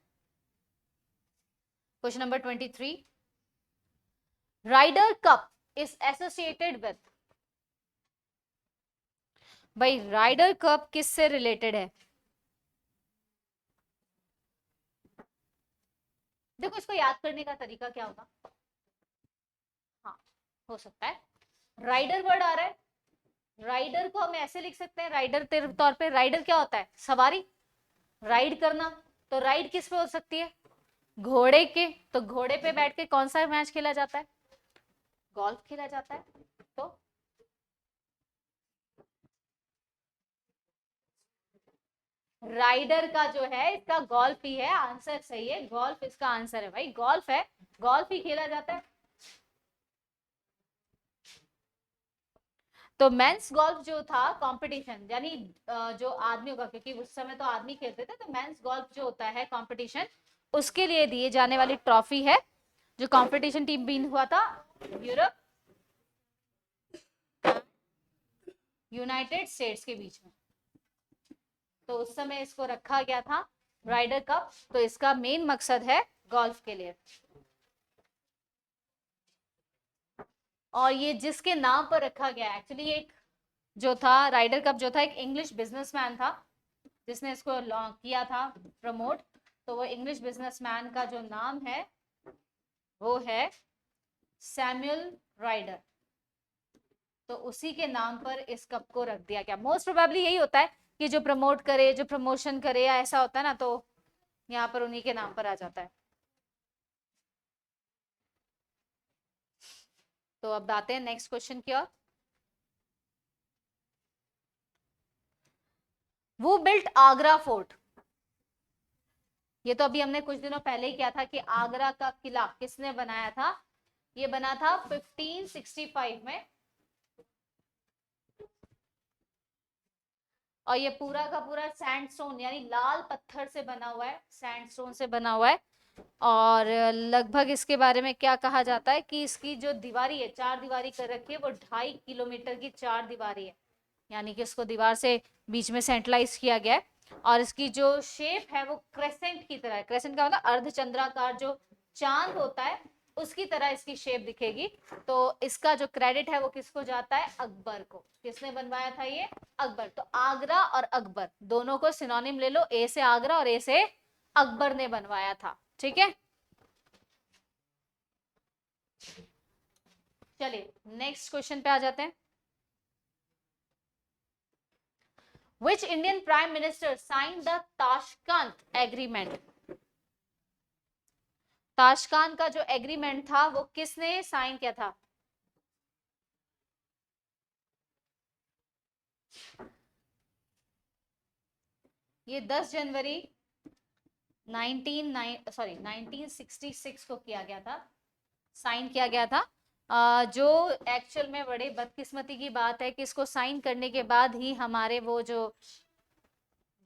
question number 23। Ryder cup is associated with, भाई राइडर कप किससे रिलेटेड है? देखो इसको याद करने का तरीका क्या होगा, हाँ हो सकता है राइडर वर्ड आ रहा है, राइडर को हम ऐसे लिख सकते हैं, राइडर के तौर पे, राइडर क्या होता है, सवारी, राइड करना। तो राइड किस पे हो सकती है, घोड़े के, तो घोड़े पे बैठ के कौन सा मैच खेला जाता है, गोल्फ खेला जाता है। तो राइडर का जो है इसका गोल्फ ही है, आंसर सही है, गोल्फ इसका आंसर है भाई, गोल्फ है, गोल्फ ही खेला जाता है। तो मेंस गोल्फ जो था कंपटीशन, यानी जो आदमियों का, क्योंकि उस समय तो आदमी खेलते थे, तो मेंस गोल्फ जो होता है कंपटीशन, उसके लिए दिए जाने वाली ट्रॉफी है, जो कंपटीशन टीम भी हुआ था यूरोप यूनाइटेड स्टेट्स के बीच में, तो उस समय इसको रखा गया था राइडर कप। तो इसका मेन मकसद है गोल्फ के लिए, और ये जिसके नाम पर रखा गया, एक्चुअली एक जो था राइडर कप जो था, एक इंग्लिश बिजनेसमैन था जिसने इसको किया था प्रमोट, तो वो इंग्लिश बिजनेसमैन का जो नाम है वो है सैमुअल राइडर, तो उसी के नाम पर इस कप को रख दिया गया। मोस्ट प्रोबेबली यही होता है कि जो प्रमोट करे, जो प्रमोशन करे, या ऐसा होता है ना, तो यहाँ पर उन्हीं के नाम पर आ जाता है। तो अब आते हैं नेक्स्ट क्वेश्चन की ओर। वो बिल्ट आगरा फोर्ट, ये तो अभी हमने कुछ दिनों पहले ही किया था कि आगरा का किला किसने बनाया था, ये बना था 1565 में, और ये पूरा का पूरा सैंडस्टोन यानी लाल पत्थर से बना हुआ है, सैंडस्टोन से बना हुआ है। और लगभग इसके बारे में क्या कहा जाता है कि इसकी जो दीवारी है, चार दीवारी कर रखी है, वो 2.5 किलोमीटर की चार दीवारी है, यानी कि इसको दीवार से बीच में सेंट्रलाइज किया गया है। और इसकी जो शेप है वो क्रेसेंट की तरह है। क्रेसेंट का मतलब अर्धचंद्राकार, जो चांद होता है उसकी तरह इसकी शेप दिखेगी। तो इसका जो क्रेडिट है वो किसको जाता है? अकबर को। किसने बनवाया था ये? अकबर। तो आगरा और अकबर दोनों को सिनोनिम ले लो, ए से आगरा और ए से अकबर ने बनवाया था। ठीक है, चलिए नेक्स्ट क्वेश्चन पे आ जाते हैं। Which Indian Prime Minister signed the Tashkent Agreement? ताशकान का जो एग्रीमेंट था वो किसने साइन किया था? ये 10 जनवरी 1966 को किया गया था, साइन किया गया था। जो एक्चुअल में बड़े बदकिस्मती की बात है कि इसको साइन करने के बाद ही हमारे वो जो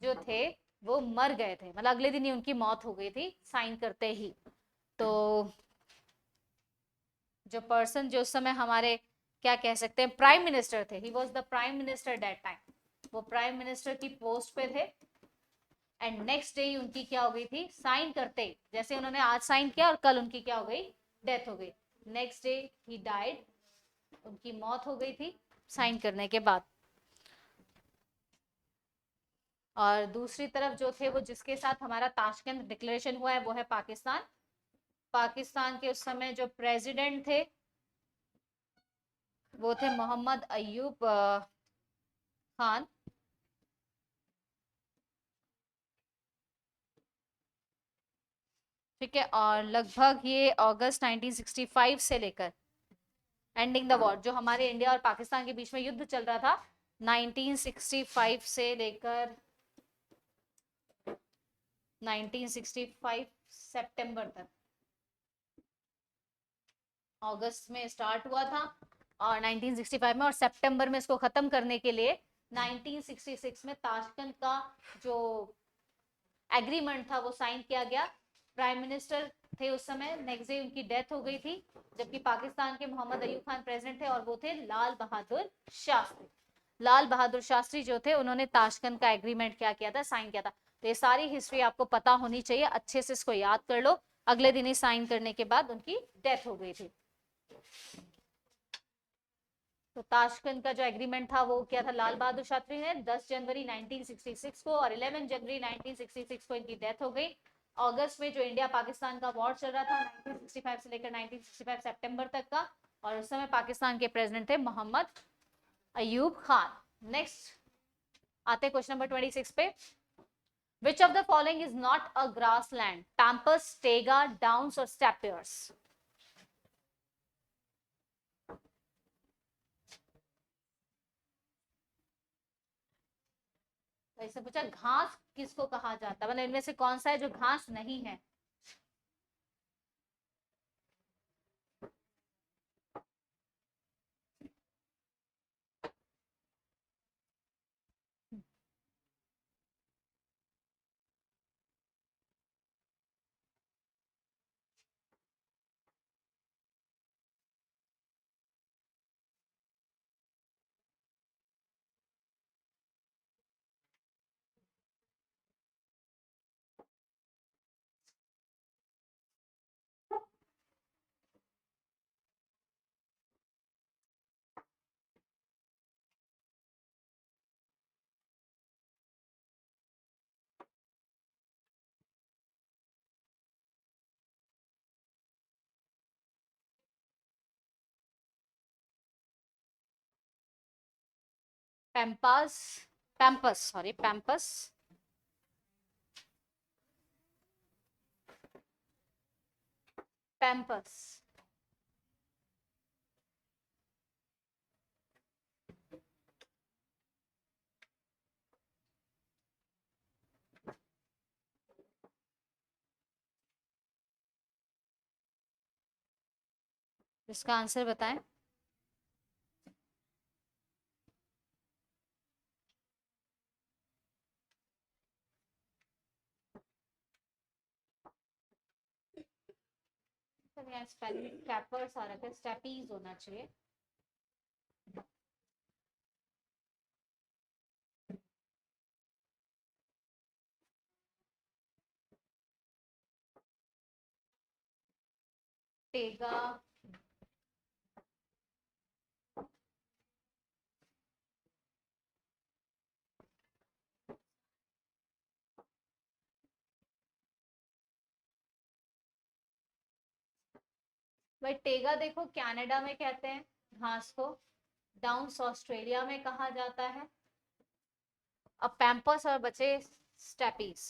जो थे वो मर गए थे, मतलब अगले दिन ही उनकी मौत हो गई थी साइन करते ही। तो जो पर्सन जो उस समय हमारे क्या कह सकते हैं प्राइम मिनिस्टर थे, he was the prime minister that time, वो प्राइम मिनिस्टर की पोस्ट पे थे। एंड नेक्स्ट डे उनकी क्या हो गई थी? साइन करते जैसे उन्होंने आज साइन किया और कल उनकी क्या हो गई? डेथ हो गई। नेक्स्ट डे ही डाइड, उनकी मौत हो गई थी साइन करने के बाद। और दूसरी तरफ जो थे वो जिसके साथ हमारा ताशकंद डिक्लेरेशन हुआ है वो है पाकिस्तान। पाकिस्तान के उस समय जो प्रेसिडेंट थे वो थे मोहम्मद अयूब खान। ठीक है, और लगभग ये अगस्त 1965 से लेकर एंडिंग द वॉर, जो हमारे इंडिया और पाकिस्तान के बीच में युद्ध चल रहा था 1965 से लेकर 1965 सितंबर तक, अगस्त में स्टार्ट हुआ था और 1965 में, और सितंबर में इसको खत्म करने के लिए 1966 में ताशकंद का जो एग्रीमेंट था वो साइन किया गया। प्राइम मिनिस्टर थे उस समय, नेक्स्ट डे उनकी डेथ हो गई थी, जबकि पाकिस्तान के मोहम्मद अयूब खान प्रेसिडेंट थे और वो थे लाल बहादुर शास्त्री। लाल बहादुर शास्त्री जो थे उन्होंने ताशकंद का एग्रीमेंट क्या किया था? साइन किया था। तो ये सारी हिस्ट्री आपको पता होनी चाहिए, अच्छे से इसको याद कर लो। अगले दिन ही साइन करने के बाद उनकी डेथ हो गई थी। तो ताशकंद का जो एग्रीमेंट था वो क्या था? लाल बहादुर शास्त्री ने 10 जनवरी 1966 को और 11 जनवरी 1966 को इनकी डेथ हो गई। अगस्त में जो इंडिया पाकिस्तान का वॉर चल रहा था 1965 से लेकर 1965 सितंबर तक का, और उस समय पाकिस्तान के प्रेसिडेंट थे मोहम्मद अयूब खान। नेक्स्ट आते क्वेश्चन नंबर 26 पे। Which of the following is not a grassland? Pampas, taiga, downs or steppes? ऐसे पूछा घास किसको कहा जाता है, मतलब इनमें से कौन सा है जो घास नहीं है? पैम्पास, पैम्पस, सॉरी पैम्पस, पैम्पस। इसका आंसर बताएं। यहाँ स्पेलिंग कैपर्स आ रखा है, स्टेपीज होना चाहिए। टेगा, भाई टेगा देखो कनाडा में कहते हैं घास को, डाउन्स ऑस्ट्रेलिया में कहा जाता है। अब पैम्पर्स और बचे स्टेपीज।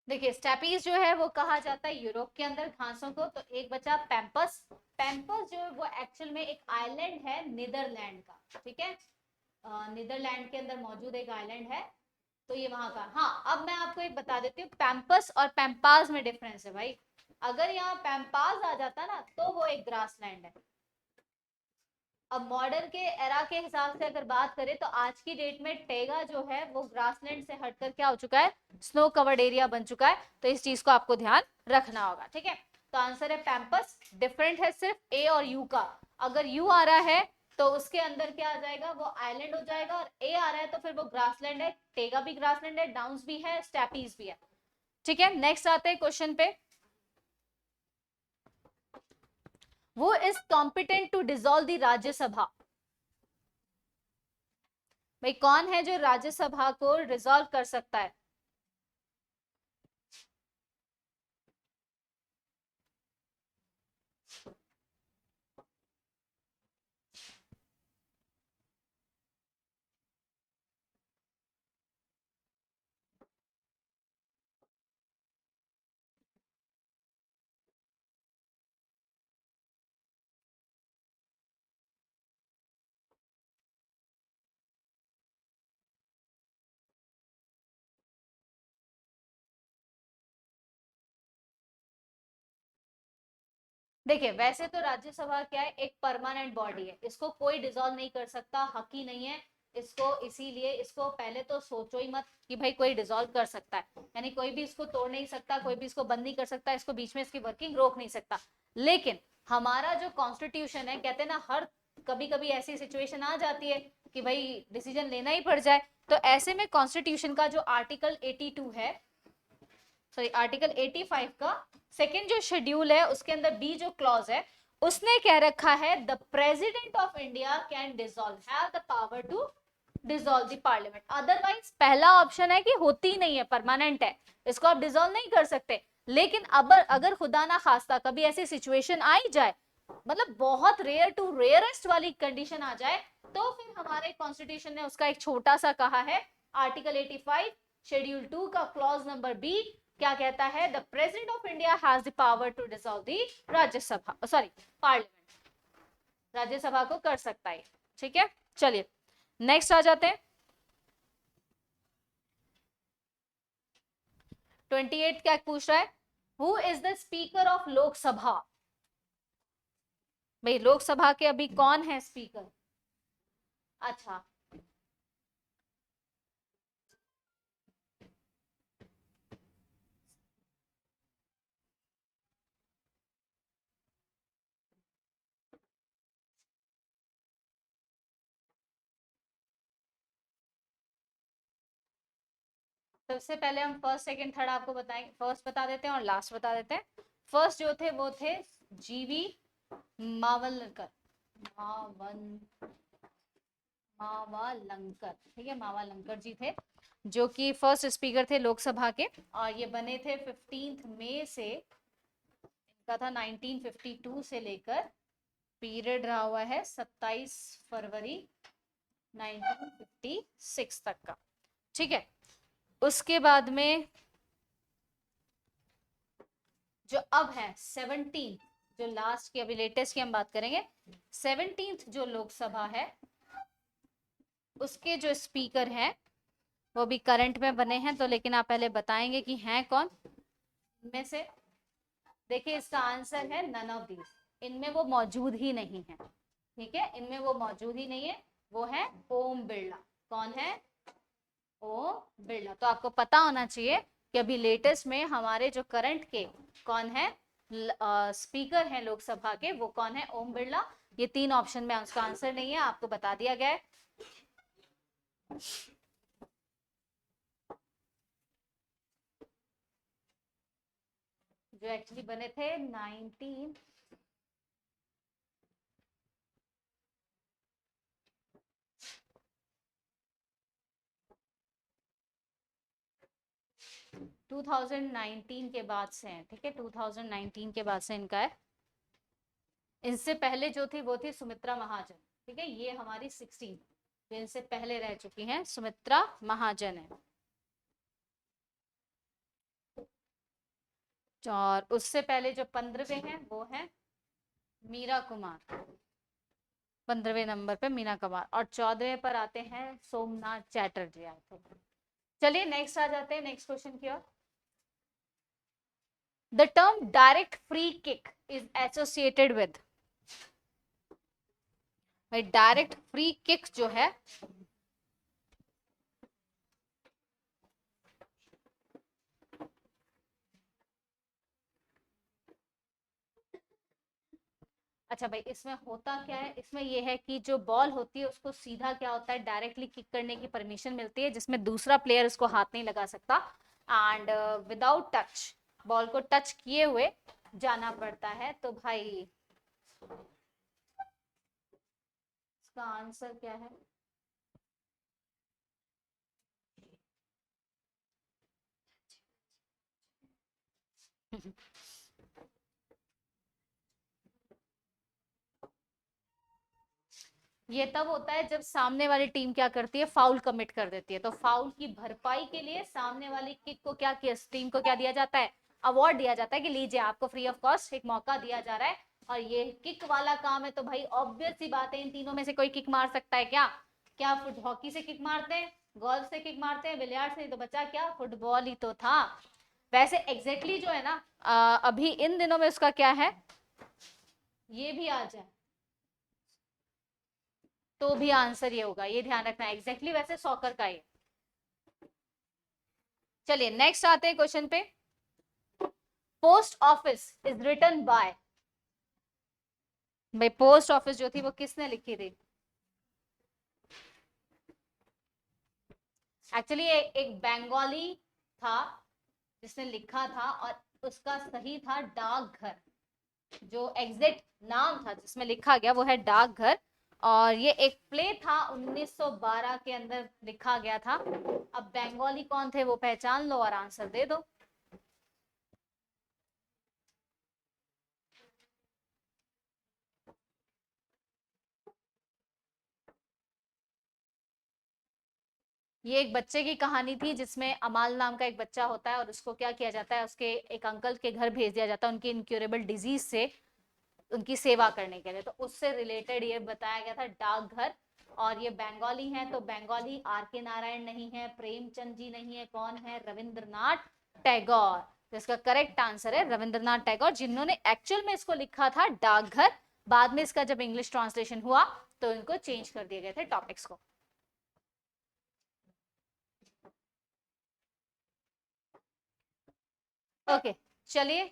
देखिए स्टेपीज जो है वो कहा जाता है यूरोप के अंदर घासों को। तो एक बचा पैम्पस। पैम्पस जो है वो एक्चुअल में एक आइलैंड है नीदरलैंड का, ठीक है, नीदरलैंड के अंदर मौजूद एक आइलैंड है, तो ये वहां का। हाँ, अब मैं आपको एक बता देती हूँ, पैम्पस और पैम्पाज में डिफरेंस है भाई। अगर यहाँ पैम्पाज आ जाता ना तो वो एक ग्रासलैंड है। अब मॉडर्न के एरा के हिसाब से अगर बात करें तो आज की डेट में टेगा जो है वो ग्रासलैंड से हटकर क्या हो चुका है, स्नो कवर्ड एरिया बन चुका है। तो इस चीज को आपको ध्यान रखना होगा, ठीक है। तो आंसर है पैम्पस। डिफरेंट है सिर्फ ए और यू का। अगर यू आ रहा है तो उसके अंदर क्या आ जाएगा, वो आइलैंड हो जाएगा, और ए आ रहा है तो फिर वो ग्रासलैंड है। टेगा भी ग्रासलैंड है, डाउन्स भी है, स्टेपीज भी है, ठीक है। नेक्स्ट आते हैं क्वेश्चन पे। वो is competent to dissolve the Rajya Sabha. भाई कौन है जो राज्यसभा को डिसॉल्व कर सकता है? देखिए वैसे तो राज्यसभा क्या है, एक परमानेंट बॉडी है, इसको कोई डिसॉल्व नहीं कर सकता, हक ही नहीं है इसको। इसीलिए इसको पहले तो सोचो ही मत कि भाई कोई डिसॉल्व कर सकता है, यानी कोई भी इसको तोड़ नहीं सकता, कोई भी इसको बंद नहीं कर सकता, इसको बीच में इसकी वर्किंग रोक नहीं सकता। लेकिन हमारा जो कॉन्स्टिट्यूशन है, कहते हैं ना हर कभी कभी ऐसी सिचुएशन आ जाती है कि भाई डिसीजन लेना ही पड़ जाए। तो ऐसे में कॉन्स्टिट्यूशन का जो आर्टिकल 82 है, सॉरी आर्टिकल 85 का सेकेंड जो शेड्यूल है, उसके अंदर बी जो क्लॉज है, उसने कह रखा है the president of India can dissolve, have the power to dissolve the parliament. Otherwise पहला ऑप्शन है कि होती ही नहीं है, परमानेंट है, इसको आप डिसॉल्व नहीं कर सकते। लेकिन अब अगर खुदा ना खास्ता कभी ऐसी सिचुएशन आ ही जाए, मतलब बहुत रेयर टू रेयरेस्ट वाली कंडीशन आ जाए, तो फिर हमारे कॉन्स्टिट्यूशन ने उसका एक छोटा सा कहा है, आर्टिकल 85 शेड्यूल 2 का क्लॉज नंबर बी क्या कहता है, the president of India has the power to dissolve the Rajya Sabha, sorry parliament, Rajya Sabha को कर सकता है। ठीक है, चलिए नेक्स्ट आ जाते हैं। 28 क्या पूछ रहा है, who is the speaker of Lok Sabha. भाई लोकसभा के अभी कौन है स्पीकर? अच्छा, सबसे पहले हम फर्स्ट सेकंड थर्ड आपको बताएंगे, फर्स्ट बता देते हैं और लास्ट बता देते हैं। फर्स्ट जो थे वो थे जीवी मावलकर, मावालंकर, ठीक है, मावालंकर जी थे जो कि फर्स्ट स्पीकर थे लोकसभा के, और ये बने थे 15 मई से, इनका था 1952 से लेकर पीरियड रहा हुआ है 27 फरवरी 1956 तक का। ठीक है, उसके बाद में जो अब है 17, जो लास्ट की अभी लेटेस्ट की हम बात करेंगे, 17th जो लोकसभा है उसके जो स्पीकर हैं वो भी करंट में बने हैं, तो लेकिन आप पहले बताएंगे कि हैं कौन इनमें से। देखिए इसका आंसर है नन ऑफ दीज, इनमें वो मौजूद ही नहीं है। ठीक है, इनमें वो मौजूद ही नहीं है, वो है ओम बिरला। कौन है? ओम बिरला। तो आपको पता होना चाहिए कि अभी लेटेस्ट में हमारे जो करंट के कौन है स्पीकर हैं लोकसभा के, वो कौन है? ओम बिरला। ये 3 ऑप्शन में उसका आंसर नहीं है, आपको बता दिया गया है। जो एक्चुअली बने थे 2019 के बाद से है। ठीक है, 2019 के बाद से इनका है। इनसे पहले जो थी वो थी सुमित्रा महाजन। ठीक है, ये हमारी 16 जो इनसे पहले रह चुकी हैं सुमित्रा महाजन है। और उससे पहले जो 15वें हैं वो है मीरा कुमार, 15वें नंबर पे मीना कुमार, और 14वें पर आते हैं सोमनाथ चैटर्जी आए थे। चलिए नेक्स्ट आ जाते हैं, नेक्स्ट क्वेश्चन की ओर। The term direct free kick is associated with, भाई डायरेक्ट फ्री किक जो है अच्छा भाई इसमें होता क्या है, इसमें यह है कि जो बॉल होती है उसको सीधा क्या होता है डायरेक्टली किक करने की परमिशन मिलती है, जिसमें दूसरा प्लेयर उसको हाथ नहीं लगा सकता, एंड विदाउट टच, बॉल को टच किए हुए जाना पड़ता है। तो भाई इसका आंसर क्या है? ये तब होता है जब सामने वाली टीम क्या करती है, फाउल कमिट कर देती है, तो फाउल की भरपाई के लिए सामने वाली किक को क्या किया, टीम को क्या दिया जाता है, अवार्ड दिया जाता है कि लीजिए आपको फ्री ऑफ कॉस्ट एक मौका दिया जा रहा है, और ये किक वाला काम है। तो भाई ऑब्वियस सी बात है इन तीनों में से कोई किक मार सकता है क्या? क्या हॉकी से किक मारते हैं, गोल्फ से किक मारते हैं, बिलियार्ड से? तो बचा क्या, फुटबॉल ही तो था। वैसे एग्जैक्टली जो है ना अभी इन दिनों में उसका क्या है, ये भी आ जाए तो भी आंसर ये होगा, ये ध्यान रखना एग्जैक्टली वैसे सॉकर का ही। चलिए नेक्स्ट आते हैं क्वेश्चन पे। Post office is written by, भाई पोस्ट ऑफिस जो थी वो किसने लिखी थी? एक्चुअली एक बंगाली था जिसने लिखा था, और उसका सही था डाकघर, जो एग्जैक्ट नाम था जिसमें लिखा गया वो है डाकघर, और ये एक प्ले था 1912 के अंदर लिखा गया था। अब बंगाली कौन थे वो पहचान लो और आंसर दे दो। ये एक बच्चे की कहानी थी जिसमें अमाल नाम का एक बच्चा होता है और उसको क्या किया जाता है, उसके एक अंकल के घर भेज दिया जाता है उनकी इनक्यूरेबल डिजीज से उनकी सेवा करने के लिए। तो उससे रिलेटेड ये बताया गया था डाकघर। और ये बंगाली हैं, तो बंगाली आर के नारायण नहीं है, प्रेमचंद जी नहीं है, कौन है, रविंद्रनाथ टैगोर। तो इसका करेक्ट आंसर है रविंद्रनाथ टैगोर, जिन्होंने एक्चुअल में इसको लिखा था डाकघर। बाद में इसका जब इंग्लिश ट्रांसलेशन हुआ तो इनको चेंज कर दिए गए थे टॉपिक्स को। ओके चलिए।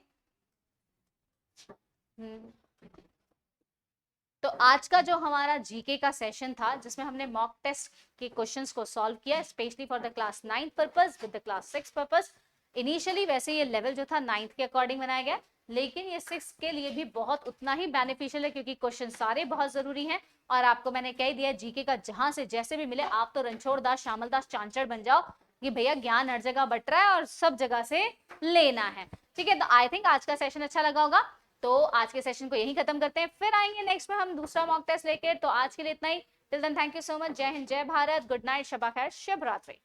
तो आज का जो हमारा जीके का सेशन था जिसमें हमने मॉक टेस्ट के क्वेश्चंस को सॉल्व किया specially for the class 9 purpose with the class 6 purpose. Initially वैसे ये लेवल जो था 9th के अकॉर्डिंग बनाया गया, लेकिन ये 6 के लिए भी बहुत उतना ही बेनिफिशियल है क्योंकि क्वेश्चन सारे बहुत जरूरी हैं। और आपको मैंने कह दिया जीके का जहां से जैसे भी मिले आप तो रणछोड़ दास श्यामल दास चांचड़ बन जाओ कि भैया ज्ञान हर जगह बट रहा है और सब जगह से लेना है। ठीक है, तो आई थिंक आज का सेशन अच्छा लगा होगा। तो आज के सेशन को यहीं खत्म करते हैं, फिर आएंगे नेक्स्ट में हम दूसरा मॉक टेस्ट लेके। तो आज के लिए इतना ही। Till then thank you so much. जय हिंद, जय भारत, गुड नाइट, शबा खैर, शुभ रात्रि।